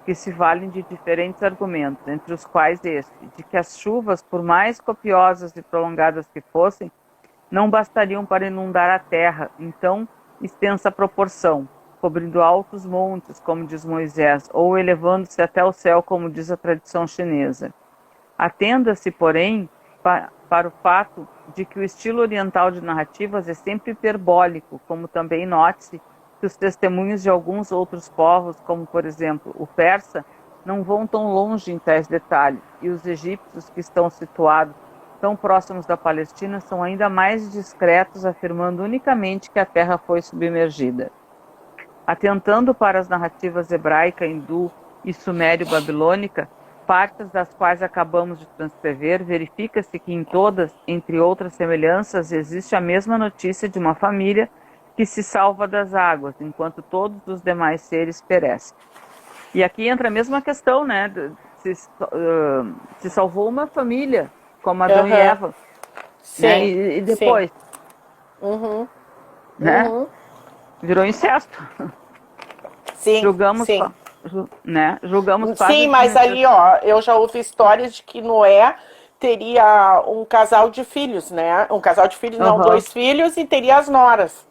[SPEAKER 3] que se valem de diferentes argumentos, entre os quais este, de que as chuvas, por mais copiosas e prolongadas que fossem, não bastariam para inundar a terra em tão extensa proporção, cobrindo altos montes, como diz Moisés, ou elevando-se até o céu, como diz a tradição chinesa. Atenda-se, porém, para o fato de que o estilo oriental de narrativas é sempre hiperbólico, como também note-se que os testemunhos de alguns outros povos, como por exemplo o persa, não vão tão longe em tais detalhes, e os egípcios que estão situados tão próximos da Palestina são ainda mais discretos, afirmando unicamente que a terra foi submergida. Atentando para as narrativas hebraica, hindu e sumério-babilônica, partes das quais acabamos de transcrever, verifica-se que em todas, entre outras semelhanças, existe a mesma notícia de uma família que se salva das águas, enquanto todos os demais seres perecem. E aqui entra a mesma questão, né? Se salvou uma família, como Adão e
[SPEAKER 1] Aham.
[SPEAKER 3] Eva, né?
[SPEAKER 1] Sim,
[SPEAKER 3] E
[SPEAKER 1] sim.
[SPEAKER 3] depois,
[SPEAKER 1] Uhum.
[SPEAKER 3] né?
[SPEAKER 1] Uhum.
[SPEAKER 3] Virou incesto.
[SPEAKER 1] Sim,
[SPEAKER 3] Julgamos,
[SPEAKER 1] sim.
[SPEAKER 3] né? Julgamos quase
[SPEAKER 1] Sim, mas ali,
[SPEAKER 3] desnecessário.
[SPEAKER 1] ó, eu já ouvi histórias de que Noé teria um casal de filhos, né? Um casal de filhos, não,
[SPEAKER 3] Uhum.
[SPEAKER 1] dois filhos e teria as noras.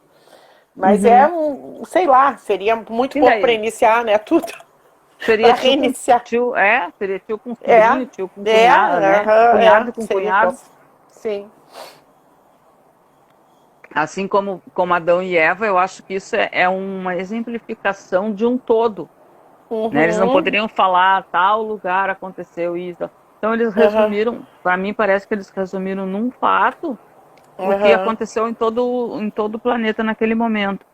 [SPEAKER 1] Mas
[SPEAKER 3] Uhum.
[SPEAKER 1] sei lá, seria muito
[SPEAKER 3] Sim,
[SPEAKER 1] pouco para
[SPEAKER 3] daí
[SPEAKER 1] iniciar, né? Tudo para
[SPEAKER 3] seria
[SPEAKER 1] reiniciar.
[SPEAKER 3] seria tio com
[SPEAKER 1] É,
[SPEAKER 3] sobrinho, tio com
[SPEAKER 1] é,
[SPEAKER 3] cunhado, né?
[SPEAKER 1] aham,
[SPEAKER 3] Cunhado com
[SPEAKER 1] seria,
[SPEAKER 3] cunhado.
[SPEAKER 1] sim.
[SPEAKER 3] Assim como Adão e Eva, eu acho que isso é uma exemplificação de um todo, né? Eles não
[SPEAKER 1] Uhum,
[SPEAKER 3] poderiam falar tal lugar aconteceu isso. Então eles
[SPEAKER 1] aham,
[SPEAKER 3] resumiram, para mim parece que eles resumiram num fato o que
[SPEAKER 1] aham,
[SPEAKER 3] aconteceu em todo o planeta naquele momento.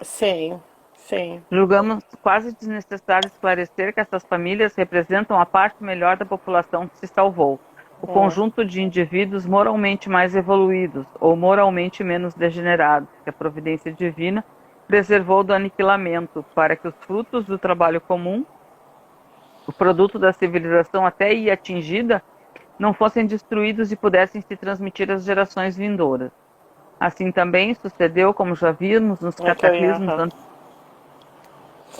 [SPEAKER 1] sim, Sim.
[SPEAKER 3] Julgamos quase desnecessário esclarecer que essas famílias representam a parte melhor da população que se salvou, o conjunto de indivíduos moralmente mais evoluídos ou moralmente menos degenerados, que a providência divina preservou do aniquilamento, para que os frutos do trabalho comum, o produto da civilização até aí atingida, não fossem destruídos e pudessem se transmitir às gerações vindouras. Assim também sucedeu, como já vimos, nos cataclismos
[SPEAKER 1] Era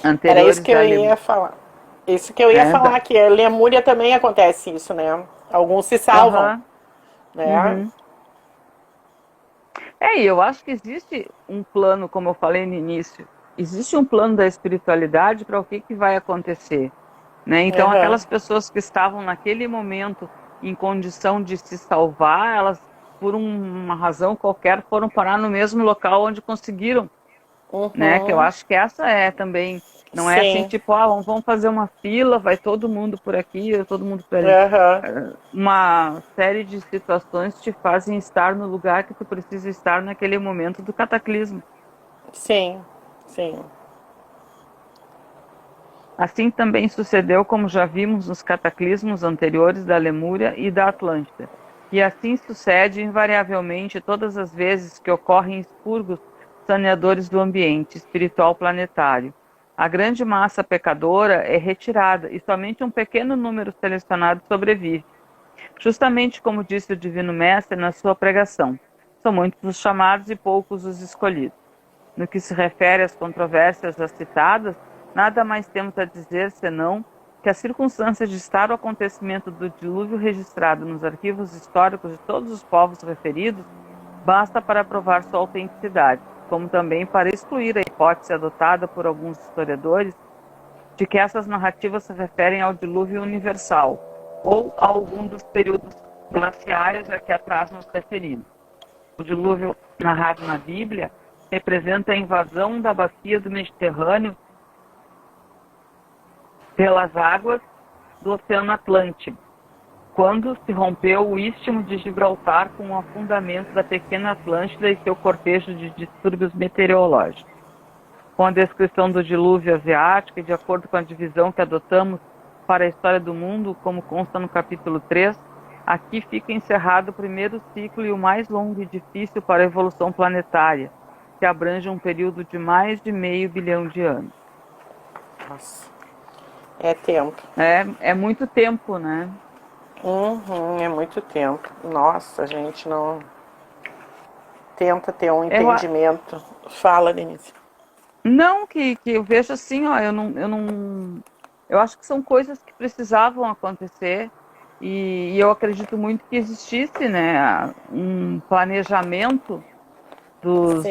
[SPEAKER 3] anteriores
[SPEAKER 1] isso que eu ia falar. Isso que eu ia falar, que a Lemúria também acontece isso, né? Alguns se salvam, né?
[SPEAKER 3] E eu acho que existe um plano, como eu falei no início, existe um plano da espiritualidade para o que vai acontecer, né? Então, aquelas pessoas que estavam naquele momento em condição de se salvar, elas, por uma razão qualquer, foram parar no mesmo local onde conseguiram, né? Que eu acho que essa é também, não é assim, tipo, vamos fazer uma fila, vai todo mundo por aqui, todo mundo por ali. Uma série de situações te fazem estar no lugar que tu precisa estar naquele momento do cataclismo.
[SPEAKER 1] Sim, sim.
[SPEAKER 3] Assim também sucedeu, como já vimos nos cataclismos anteriores da Lemúria e da Atlântida. E assim sucede invariavelmente todas as vezes que ocorrem expurgos saneadores do ambiente espiritual planetário. A grande massa pecadora é retirada e somente um pequeno número selecionado sobrevive. Justamente como disse o Divino Mestre na sua pregação, são muitos os chamados e poucos os escolhidos. No que se refere às controvérsias já citadas, nada mais temos a dizer senão que as circunstâncias de estar o acontecimento do dilúvio registrado nos arquivos históricos de todos os povos referidos basta para provar sua autenticidade, como também para excluir a hipótese adotada por alguns historiadores de que essas narrativas se referem ao dilúvio universal ou a algum dos períodos glaciais a que atrás nos referimos. O dilúvio narrado na Bíblia representa a invasão da bacia do Mediterrâneo pelas águas do Oceano Atlântico, quando se rompeu o istmo de Gibraltar com o afundamento da pequena Atlântida e seu cortejo de distúrbios meteorológicos. Com a descrição do dilúvio asiático e de acordo com a divisão que adotamos para a história do mundo, como consta no capítulo 3, aqui fica encerrado o primeiro ciclo e o mais longo e difícil para a evolução planetária, que abrange um período de mais de 500 bilhão de anos.
[SPEAKER 1] Nossa. É tempo.
[SPEAKER 3] É muito tempo, né?
[SPEAKER 1] É muito tempo. Nossa, a gente não tenta ter um entendimento. Fala, Denise.
[SPEAKER 3] Não, que eu vejo assim, eu acho que são coisas que precisavam acontecer e eu acredito muito que existisse, né, um planejamento dos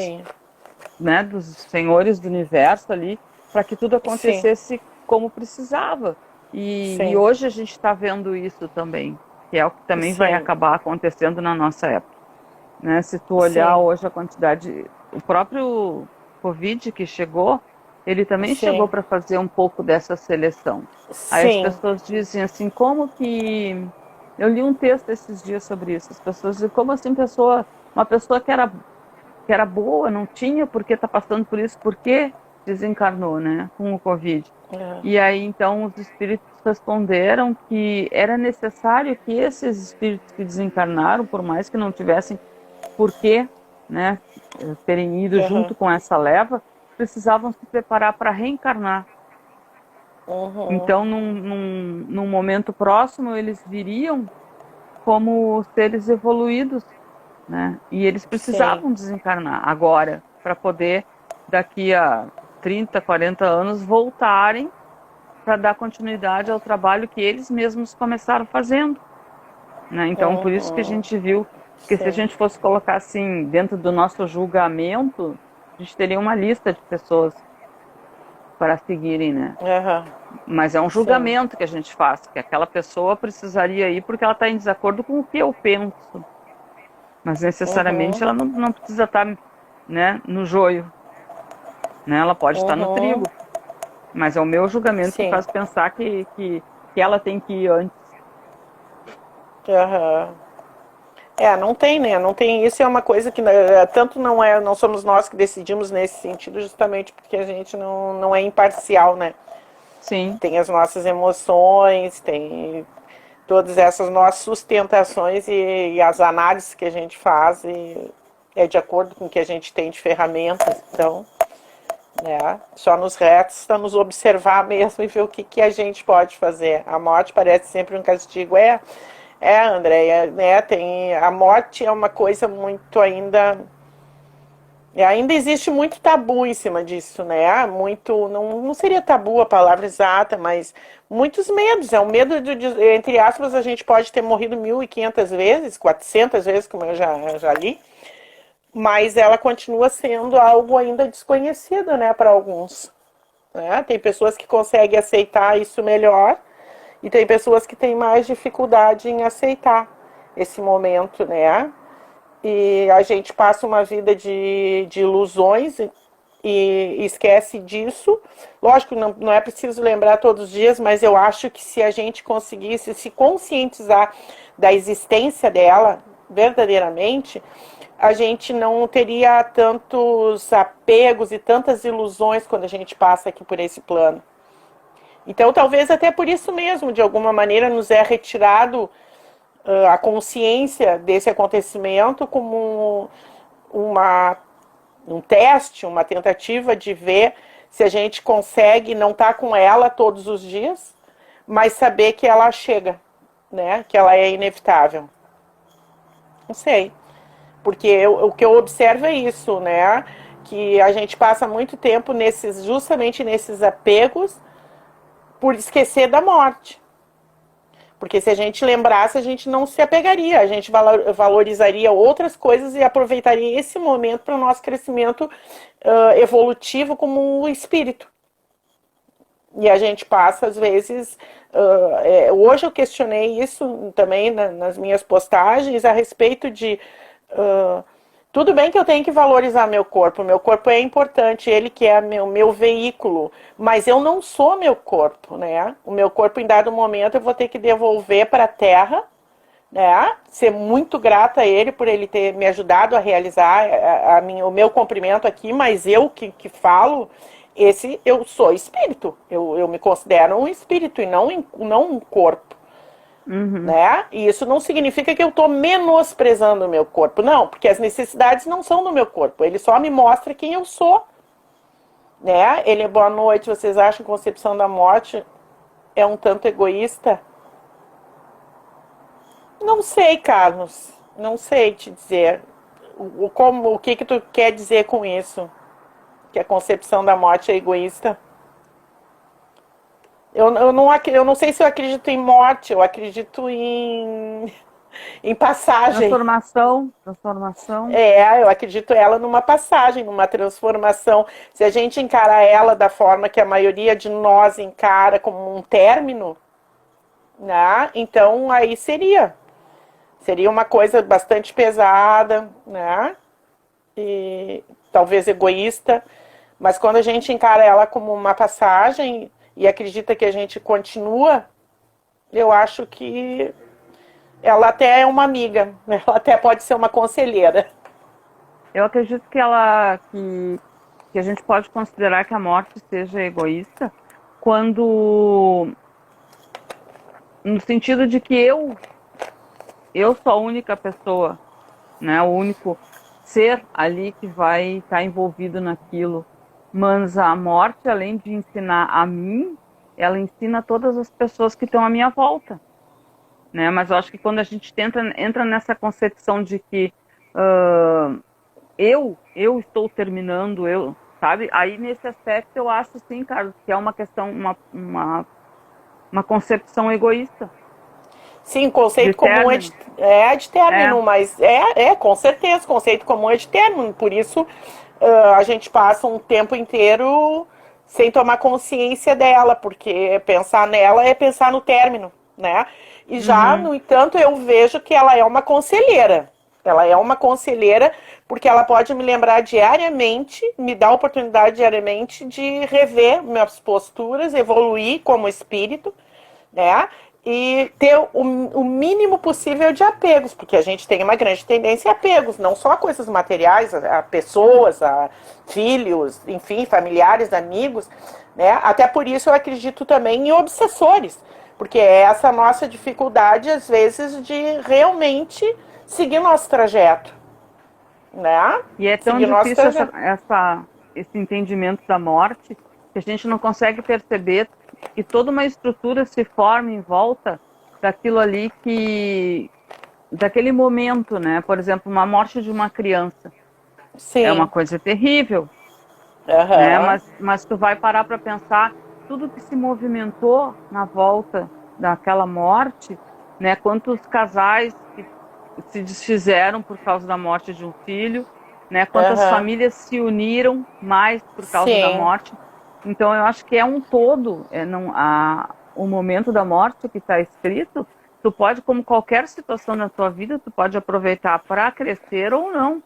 [SPEAKER 3] senhores do universo ali para que tudo acontecesse como precisava. E hoje a gente está vendo isso também, que é o que também vai acabar acontecendo na nossa época. Né? Se tu olhar hoje a quantidade, o próprio Covid que chegou, ele também chegou para fazer um pouco dessa seleção. Aí as pessoas dizem assim, como que... Eu li um texto esses dias sobre isso, as pessoas dizem, como assim uma pessoa que era boa, não tinha por que tá passando por isso, por que desencarnou, né, com o Covid. E aí, então, os espíritos responderam que era necessário que esses espíritos que desencarnaram, por mais que não tivessem por que, né, terem ido junto com essa leva, precisavam se preparar para reencarnar. Então, num momento próximo, eles viriam como seres evoluídos, né? E eles precisavam desencarnar agora, para poder, daqui a 30, 40 anos, voltarem para dar continuidade ao trabalho que eles mesmos começaram fazendo. Né? Então, por isso que a gente viu que se a gente fosse colocar assim, dentro do nosso julgamento, a gente teria uma lista de pessoas para seguirem, né? Mas é um julgamento que a gente faz, que aquela pessoa precisaria ir porque ela está em desacordo com o que eu penso. Mas necessariamente ela não precisa estar, né, no joio. Né? Ela pode estar no trigo. Mas é o meu julgamento que faz pensar que ela tem que ir antes.
[SPEAKER 1] Não tem, né? Não tem. Isso é uma coisa que tanto não somos nós que decidimos nesse sentido, justamente porque a gente não é imparcial, né?
[SPEAKER 3] Sim.
[SPEAKER 1] Tem as nossas emoções, tem todas essas nossas sustentações e as análises que a gente faz é de acordo com o que a gente tem de ferramentas. Então, né? Só nos resta nos observar mesmo e ver o que a gente pode fazer. A morte parece sempre um castigo. Andréia, né? A morte é uma coisa muito ainda. Ainda existe muito tabu em cima disso, né? Muito, não seria tabu a palavra exata, mas muitos medos. É um medo entre aspas, a gente pode ter morrido 1.500 vezes, 400 vezes, como eu já li, mas ela continua sendo algo ainda desconhecido, né, para alguns. Né? Tem pessoas que conseguem aceitar isso melhor e tem pessoas que têm mais dificuldade em aceitar esse momento, né? E a gente passa uma vida de ilusões e esquece disso. Lógico, não é preciso lembrar todos os dias, mas eu acho que se a gente conseguisse se conscientizar da existência dela verdadeiramente, a gente não teria tantos apegos e tantas ilusões quando a gente passa aqui por esse plano. Então, talvez até por isso mesmo, de alguma maneira, nos é retirado a consciência desse acontecimento como um teste, uma tentativa de ver se a gente consegue não estar com ela todos os dias, mas saber que ela chega, né? Que ela é inevitável. Não sei. Porque o que eu observo é isso, né? Que a gente passa muito tempo justamente nesses apegos por esquecer da morte. Porque se a gente lembrasse, a gente não se apegaria, a gente valorizaria outras coisas e aproveitaria esse momento para o nosso crescimento evolutivo como um espírito. E a gente passa, às vezes... hoje eu questionei isso também nas minhas postagens a respeito de... tudo bem que eu tenho que valorizar meu corpo é importante, ele que é meu veículo, mas eu não sou meu corpo, né? O meu corpo, em dado momento, eu vou ter que devolver para a Terra, né? Ser muito grata a ele por ele ter me ajudado a realizar o meu cumprimento aqui, mas eu que falo, eu sou espírito, eu me considero um espírito e não um corpo.
[SPEAKER 3] Uhum.
[SPEAKER 1] Né? E isso não significa que eu estou menosprezando o meu corpo. Não, porque as necessidades não são do meu corpo. Ele só me mostra quem eu sou. Né? Boa noite. Vocês acham que a concepção da morte é um tanto egoísta? Não sei, Carlos. Não sei te dizer. O que tu quer dizer com isso? Que a concepção da morte é egoísta? Eu não sei se eu acredito em morte, eu acredito em passagem.
[SPEAKER 3] Transformação.
[SPEAKER 1] Eu acredito ela numa passagem, numa transformação. Se a gente encarar ela da forma que a maioria de nós encara como um término, né? Então aí seria uma coisa bastante pesada, né? E talvez egoísta, mas quando a gente encara ela como uma passagem e acredita que a gente continua, eu acho que ela até é uma amiga, ela até pode ser uma conselheira.
[SPEAKER 3] Eu acredito que a gente pode considerar que a morte seja egoísta quando, no sentido de que eu sou a única pessoa, né, o único ser ali que vai estar envolvido naquilo. Mas a morte, além de ensinar a mim, ela ensina a todas as pessoas que estão à minha volta. Né? Mas eu acho que quando a gente entra nessa concepção de que eu estou terminando, sabe? Aí nesse aspecto eu acho sim, Carlos, que é uma questão, uma concepção egoísta.
[SPEAKER 1] Sim, conceito comum é de término, mas com certeza, conceito comum é de término, por isso a gente passa um tempo inteiro sem tomar consciência dela, porque pensar nela é pensar no término, né? E já, no entanto, eu vejo que ela é uma conselheira. Ela é uma conselheira porque ela pode me lembrar diariamente, me dar a oportunidade diariamente de rever minhas posturas, evoluir como espírito, né? e ter o mínimo possível de apegos, porque a gente tem uma grande tendência a apegos, não só a coisas materiais, a pessoas, a filhos, enfim, familiares, amigos, né? Até por isso eu acredito também em obsessores, porque é essa nossa dificuldade, às vezes, de realmente seguir nosso trajeto, né?
[SPEAKER 3] E é tão
[SPEAKER 1] Seguir nosso
[SPEAKER 3] difícil
[SPEAKER 1] trajeto.
[SPEAKER 3] esse entendimento da morte que a gente não consegue perceber que toda uma estrutura se forma em volta daquilo ali daquele momento, né? Por exemplo, uma morte de uma criança é uma
[SPEAKER 1] Sim.
[SPEAKER 3] coisa terrível, né?
[SPEAKER 1] Aham.
[SPEAKER 3] Mas tu vai parar para pensar tudo que se movimentou na volta daquela morte, né? Quantos casais que se desfizeram por causa da morte de um filho, né? Quantas
[SPEAKER 1] Aham.
[SPEAKER 3] famílias se uniram mais por causa da
[SPEAKER 1] Sim.
[SPEAKER 3] morte. Então eu acho que é um todo, não o momento da morte que está escrito. Tu pode, como qualquer situação na tua vida, tu pode aproveitar para crescer ou não.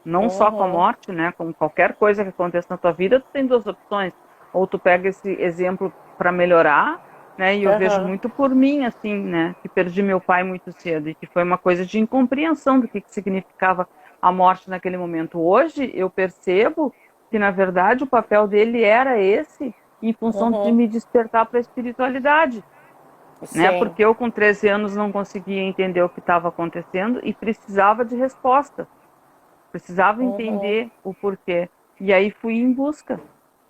[SPEAKER 3] Não só com a
[SPEAKER 1] Uhum.
[SPEAKER 3] morte, né? Como qualquer coisa que aconteça na tua vida, tu tem duas opções. Ou tu pega esse exemplo para melhorar, né? E eu vejo
[SPEAKER 1] Aham.
[SPEAKER 3] muito por mim, assim, né? Que perdi meu pai muito cedo e que foi uma coisa de incompreensão do que significava a morte naquele momento. Hoje eu percebo que, na verdade, o papel dele era esse, em função de
[SPEAKER 1] Uhum.
[SPEAKER 3] me despertar para a espiritualidade, né?
[SPEAKER 1] Sim.
[SPEAKER 3] Porque eu, com 13 anos, não conseguia entender o que estava acontecendo e precisava de resposta. Precisava
[SPEAKER 1] Uhum.
[SPEAKER 3] entender o porquê. E aí fui em busca,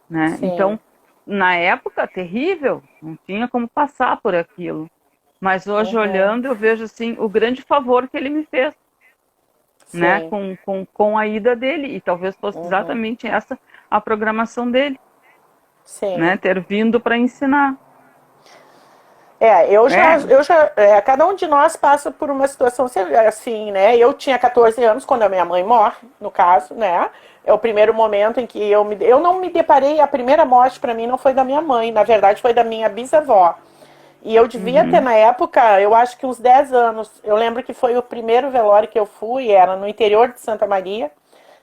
[SPEAKER 3] né?
[SPEAKER 1] Sim.
[SPEAKER 3] Então, na época, terrível, não tinha como passar por aquilo. Mas hoje,
[SPEAKER 1] Uhum.
[SPEAKER 3] olhando, eu vejo assim o grande favor que ele me fez, né?
[SPEAKER 1] Sim.
[SPEAKER 3] Com a ida dele. E talvez fosse
[SPEAKER 1] Uhum.
[SPEAKER 3] exatamente essa a programação dele, né?
[SPEAKER 1] Sim.
[SPEAKER 3] Ter vindo para ensinar.
[SPEAKER 1] É,
[SPEAKER 3] É.
[SPEAKER 1] cada um de nós passa por uma situação assim, né? Eu tinha 14 anos quando a minha mãe morre, no caso, né? É o primeiro momento em que eu não me deparei, a primeira morte para mim não foi da minha mãe, na verdade foi da minha bisavó. E eu devia ter
[SPEAKER 3] Uhum,
[SPEAKER 1] na época, eu acho que uns 10 anos. Eu lembro que foi o primeiro velório que eu fui, era no interior de Santa Maria,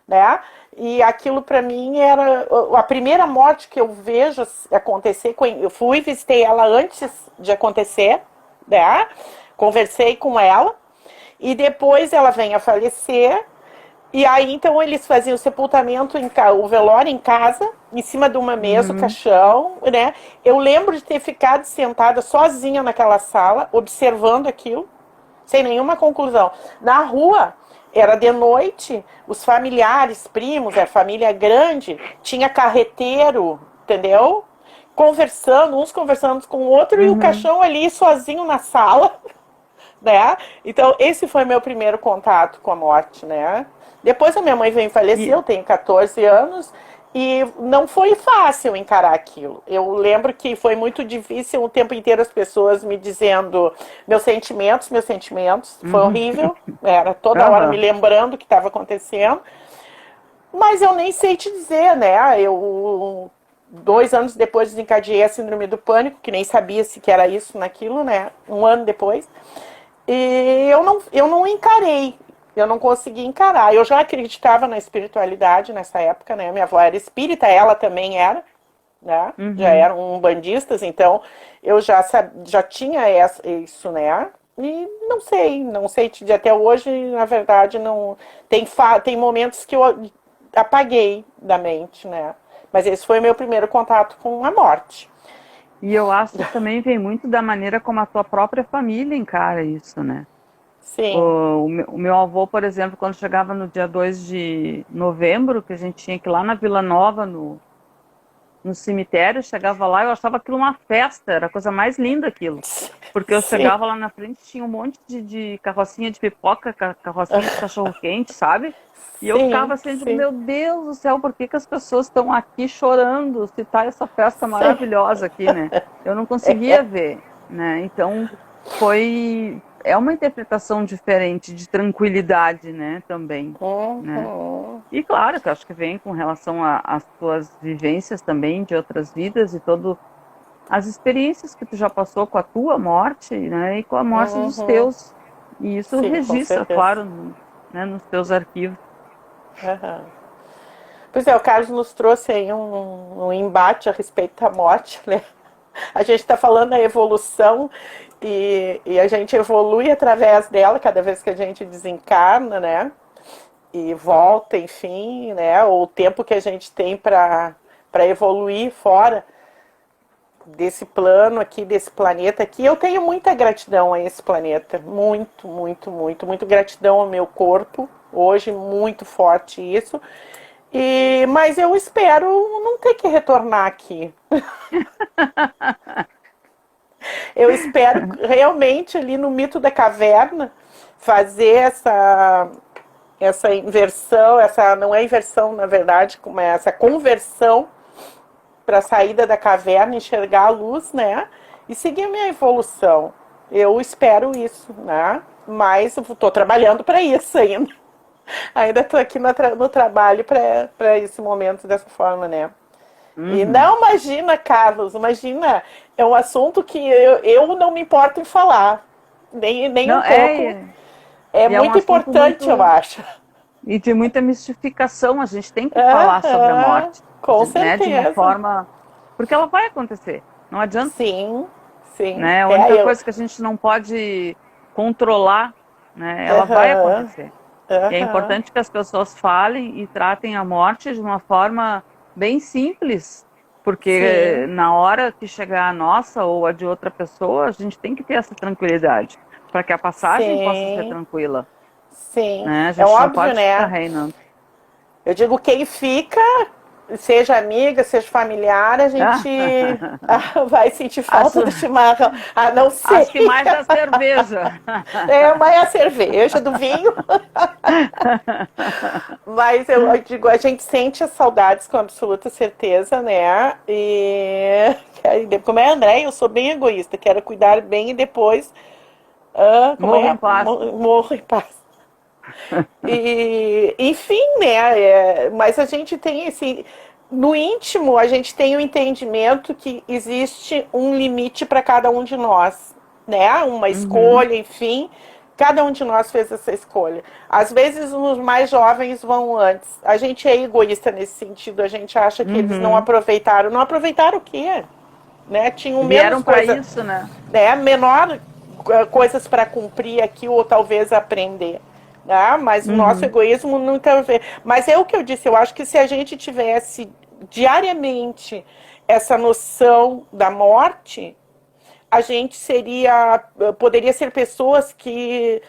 [SPEAKER 1] né? E aquilo para mim era a primeira morte que eu vejo acontecer. Eu fui, visitei ela antes de acontecer, né? Conversei com ela e depois ela vem a falecer. E aí então eles faziam o sepultamento, o velório em casa, em cima de uma mesa, o
[SPEAKER 3] uhum,
[SPEAKER 1] caixão, né? Eu lembro de ter ficado sentada sozinha naquela sala, observando aquilo, sem nenhuma conclusão. Na rua, era de noite, os familiares, primos, a família grande, tinha carreteiro, entendeu? Conversando, uns conversando com o outro, e o
[SPEAKER 3] uhum.
[SPEAKER 1] caixão ali sozinho na sala, né? Então, esse foi meu primeiro contato com a morte, né? Depois a minha mãe veio falecer,
[SPEAKER 3] E,
[SPEAKER 1] eu tenho 14 anos, e não foi fácil encarar aquilo. Eu lembro que foi muito difícil o tempo inteiro as pessoas me dizendo meus sentimentos. Foi
[SPEAKER 3] uhum,
[SPEAKER 1] horrível. Era toda hora me
[SPEAKER 3] aham.
[SPEAKER 1] lembrando o que estava acontecendo. Mas eu nem sei te dizer, né? Eu 2 anos depois desencadeei a síndrome do pânico, que nem sabia se que era isso naquilo, né? Um ano depois. E eu não encarei, eu não consegui encarar. Eu já acreditava na espiritualidade nessa época, né? Minha avó era espírita, ela também era, né? Já
[SPEAKER 3] Uhum.
[SPEAKER 1] eram umbandistas, então eu já tinha isso, né? E não sei te dizer até hoje, na verdade, não tem momentos que eu apaguei da mente, né? Mas esse foi o meu primeiro contato com a morte.
[SPEAKER 3] E eu acho que também vem muito da maneira como a tua própria família encara isso, né?
[SPEAKER 1] Sim,
[SPEAKER 3] O meu avô, por exemplo, quando chegava no dia 2 de novembro, que a gente tinha que ir lá na Vila Nova, no cemitério, chegava lá, eu achava aquilo uma festa, era a coisa mais linda aquilo. Porque eu
[SPEAKER 1] sim,
[SPEAKER 3] chegava lá na frente, tinha um monte de carrocinha de pipoca, carrocinha de cachorro-quente, sabe? E eu ficava
[SPEAKER 1] sim,
[SPEAKER 3] assim, digo,
[SPEAKER 1] sim,
[SPEAKER 3] meu Deus do céu, por que que as pessoas estão aqui chorando se tá essa festa
[SPEAKER 1] sim.
[SPEAKER 3] maravilhosa aqui, né? Eu não conseguia ver, né? Então, é uma interpretação diferente de tranquilidade, né, também, né?
[SPEAKER 1] Uhum.
[SPEAKER 3] E claro que eu acho que vem com relação às tuas vivências também de outras vidas e todo as experiências que tu já passou com a tua morte, né, e com a morte dos
[SPEAKER 1] Uhum.
[SPEAKER 3] teus. E isso
[SPEAKER 1] Sim, com
[SPEAKER 3] registra,
[SPEAKER 1] certeza.
[SPEAKER 3] claro, né, nos teus arquivos.
[SPEAKER 1] Uhum. Pois é, o Carlos nos trouxe aí um embate a respeito da morte, né? A gente está falando da evolução E a gente evolui através dela cada vez que a gente desencarna, né? E volta, enfim, né? O tempo que a gente tem para evoluir fora desse plano aqui, desse planeta aqui. Eu tenho muita gratidão a esse planeta. Muito, muito, muito, muito gratidão ao meu corpo. Hoje, muito forte isso. Mas eu espero não ter que retornar aqui. Eu espero realmente ali no mito da caverna fazer essa inversão, não é inversão na verdade, como é essa conversão para a saída da caverna, enxergar a luz, né? E seguir a minha evolução. Eu espero isso, né? Mas eu estou trabalhando para isso ainda. Ainda estou aqui no trabalho para esse momento dessa forma, né? E não imagina, Carlos, imagina, é um assunto que eu não me importo em falar, nem
[SPEAKER 3] Não,
[SPEAKER 1] um pouco. É
[SPEAKER 3] um
[SPEAKER 1] muito
[SPEAKER 3] assunto
[SPEAKER 1] importante,
[SPEAKER 3] muito-
[SPEAKER 1] eu acho.
[SPEAKER 3] E de muita mistificação, a gente tem que falar sobre a morte.
[SPEAKER 1] Com
[SPEAKER 3] Né, de uma
[SPEAKER 1] certeza.
[SPEAKER 3] forma. Porque ela vai acontecer. Não adianta.
[SPEAKER 1] Sim, sim.
[SPEAKER 3] Né? A única coisa que a gente não pode controlar, né? Ela vai acontecer. E é importante que as pessoas falem e tratem a morte de uma forma bem simples, porque na hora que chegar a nossa ou a de outra pessoa, a gente tem que ter essa tranquilidade, para que a passagem possa ser tranquila.
[SPEAKER 1] Sim,
[SPEAKER 3] Né? A gente
[SPEAKER 1] é
[SPEAKER 3] não
[SPEAKER 1] óbvio,
[SPEAKER 3] pode ficar
[SPEAKER 1] né?
[SPEAKER 3] reinando.
[SPEAKER 1] Eu digo, quem fica, seja amiga, seja familiar, a gente vai sentir falta do chimarrão. A não ser.
[SPEAKER 3] Acho que mais da cerveja.
[SPEAKER 1] Mas a cerveja, do vinho. Mas eu digo, a gente sente as saudades com absoluta certeza, né? Como é, André? Eu sou bem egoísta, quero cuidar bem e depois.
[SPEAKER 3] Morro em paz.
[SPEAKER 1] Morro em paz. Enfim, né? Mas a gente tem esse. No íntimo, a gente tem o entendimento que existe um limite para cada um de nós, né? Uma escolha, enfim. Cada um de nós fez essa escolha. Às vezes, os mais jovens vão antes. A gente é egoísta nesse sentido. A gente acha que eles não aproveitaram. Não aproveitaram o quê? Né? Tinham
[SPEAKER 3] Vieram
[SPEAKER 1] menos
[SPEAKER 3] para
[SPEAKER 1] coisa,
[SPEAKER 3] isso, né?
[SPEAKER 1] Menor coisas para cumprir aqui ou talvez aprender. Mas o nosso egoísmo não tem a ver. Mas é o que eu disse, eu acho que se a gente tivesse diariamente essa noção da morte, a gente poderia ser pessoas que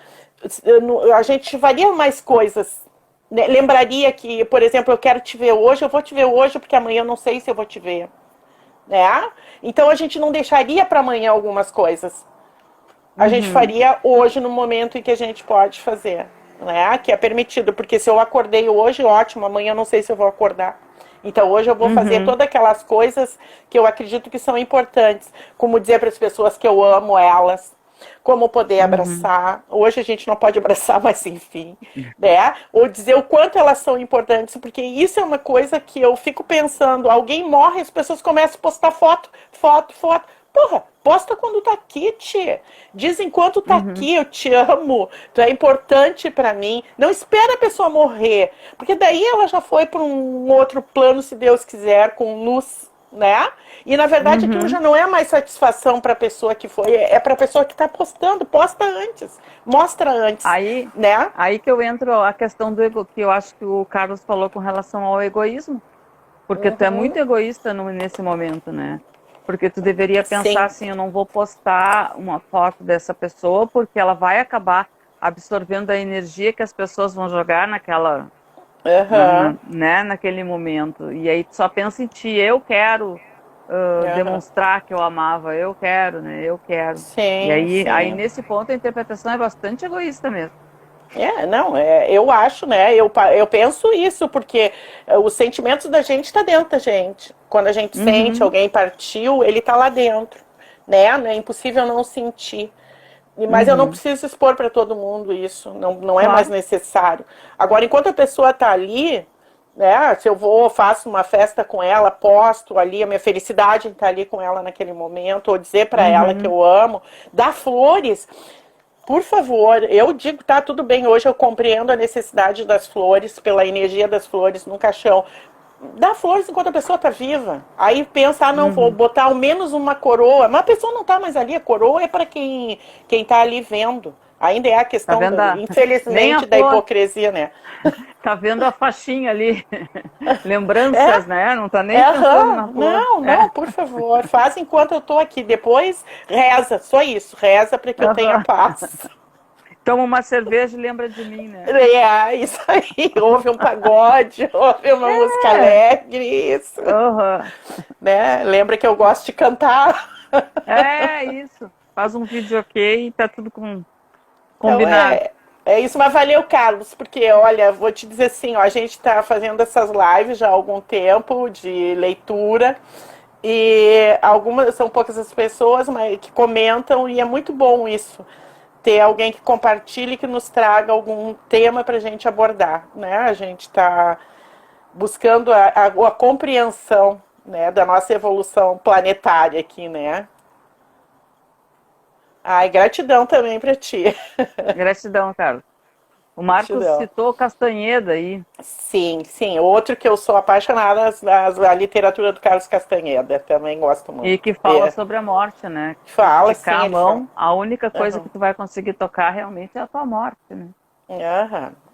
[SPEAKER 1] a gente faria mais coisas. Né? Lembraria que, por exemplo, eu quero te ver hoje, eu vou te ver hoje, porque amanhã eu não sei se eu vou te ver. Né? Então a gente não deixaria para amanhã algumas coisas. A gente faria hoje no momento em que a gente pode fazer. Né? Que é permitido, porque se eu acordei hoje, ótimo, amanhã eu não sei se eu vou acordar. Então hoje eu vou fazer todas aquelas coisas que eu acredito que são importantes, como dizer para as pessoas que eu amo elas, como poder abraçar. Hoje a gente não pode abraçar, mas enfim, né? Ou dizer o quanto elas são importantes, porque isso é uma coisa que eu fico pensando, alguém morre, as pessoas começam a postar foto. Porra, posta quando tá aqui, tia. Diz enquanto tá aqui, eu te amo, tu é importante pra mim. Não espera a pessoa morrer, porque daí ela já foi pra um outro plano, se Deus quiser, com luz, né? E na verdade aquilo já não é mais satisfação pra pessoa que foi, é pra pessoa que tá postando. Posta antes, mostra antes, né?
[SPEAKER 3] Aí que eu entro a questão do ego, que eu acho que o Carlos falou com relação ao egoísmo, porque tu é muito egoísta nesse momento, né? Porque tu deveria pensar assim, eu não vou postar uma foto dessa pessoa porque ela vai acabar absorvendo a energia que as pessoas vão jogar naquela, né, naquele momento. E aí tu só pensa em ti, eu quero demonstrar que eu amava, eu quero, né, eu quero. E aí nesse ponto a interpretação é bastante egoísta mesmo.
[SPEAKER 1] Eu acho, né? Eu penso isso, porque os sentimentos da gente está dentro da gente. Quando a gente sente alguém partiu, ele está lá dentro, né? É impossível não sentir. Mas eu não preciso expor para todo mundo isso, não é mais necessário. Agora, enquanto a pessoa está ali, né? Se eu faço uma festa com ela, posto ali a minha felicidade em estar ali com ela naquele momento, ou dizer para ela que eu amo, dar flores. Por favor, eu digo, tá, tudo bem, hoje eu compreendo a necessidade das flores, pela energia das flores no caixão, dá flores enquanto a pessoa está viva. Aí pensa, não, vou botar ao menos uma coroa. Mas a pessoa não está mais ali, a coroa é para quem está ali vendo. Ainda é a questão, infelizmente, da hipocrisia, né?
[SPEAKER 3] Tá vendo a faixinha ali, lembranças, né? Não tá nem pensando na flor.
[SPEAKER 1] Não, por favor, faz enquanto eu tô aqui. Depois reza, só isso, reza para que eu tenha paz.
[SPEAKER 3] Toma uma cerveja e lembra de mim, né?
[SPEAKER 1] É, isso aí. Ouve um pagode, ouve uma música alegre, isso. Né? Lembra que eu gosto de cantar.
[SPEAKER 3] É, isso. Faz um vídeo ok e tá tudo combinado.
[SPEAKER 1] Então, é isso, mas valeu, Carlos, porque, olha, vou te dizer assim, ó, a gente está fazendo essas lives já há algum tempo de leitura e algumas, são poucas as pessoas mas, que comentam e é muito bom isso. Ter alguém que compartilhe, que nos traga algum tema para a gente abordar, né? A gente está buscando a compreensão, né, da nossa evolução planetária aqui, né? Ai, gratidão também para ti.
[SPEAKER 3] Gratidão, Carlos. O Marcos citou Castanheda aí.
[SPEAKER 1] Sim, outro que eu sou apaixonada, a literatura do Carlos Castanheda, também gosto muito.
[SPEAKER 3] E que fala sobre a morte, né?
[SPEAKER 1] Fala, sim.
[SPEAKER 3] A mão, a única coisa que tu vai conseguir tocar realmente é a tua morte, né?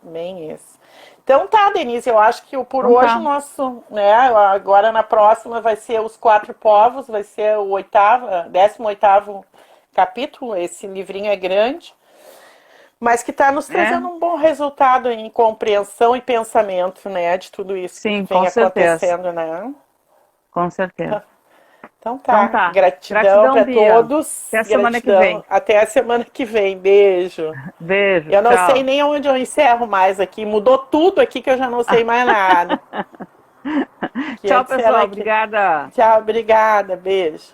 [SPEAKER 1] Bem isso. Então tá, Denise, eu acho que por hoje o nosso, né, agora na próxima vai ser os 4 povos, vai ser o 18º capítulo, esse livrinho é grande. Mas que está nos trazendo um bom resultado em compreensão e pensamento, né? De tudo isso que vem acontecendo, né?
[SPEAKER 3] Com certeza.
[SPEAKER 1] Então tá. Gratidão para todos.
[SPEAKER 3] Até a semana que vem.
[SPEAKER 1] Até a semana que vem. Beijo.
[SPEAKER 3] Beijo.
[SPEAKER 1] Eu não sei nem onde eu encerro mais aqui. Mudou tudo aqui que eu já não sei mais nada.
[SPEAKER 3] Tchau, pessoal. Obrigada.
[SPEAKER 1] Tchau, obrigada. Beijo.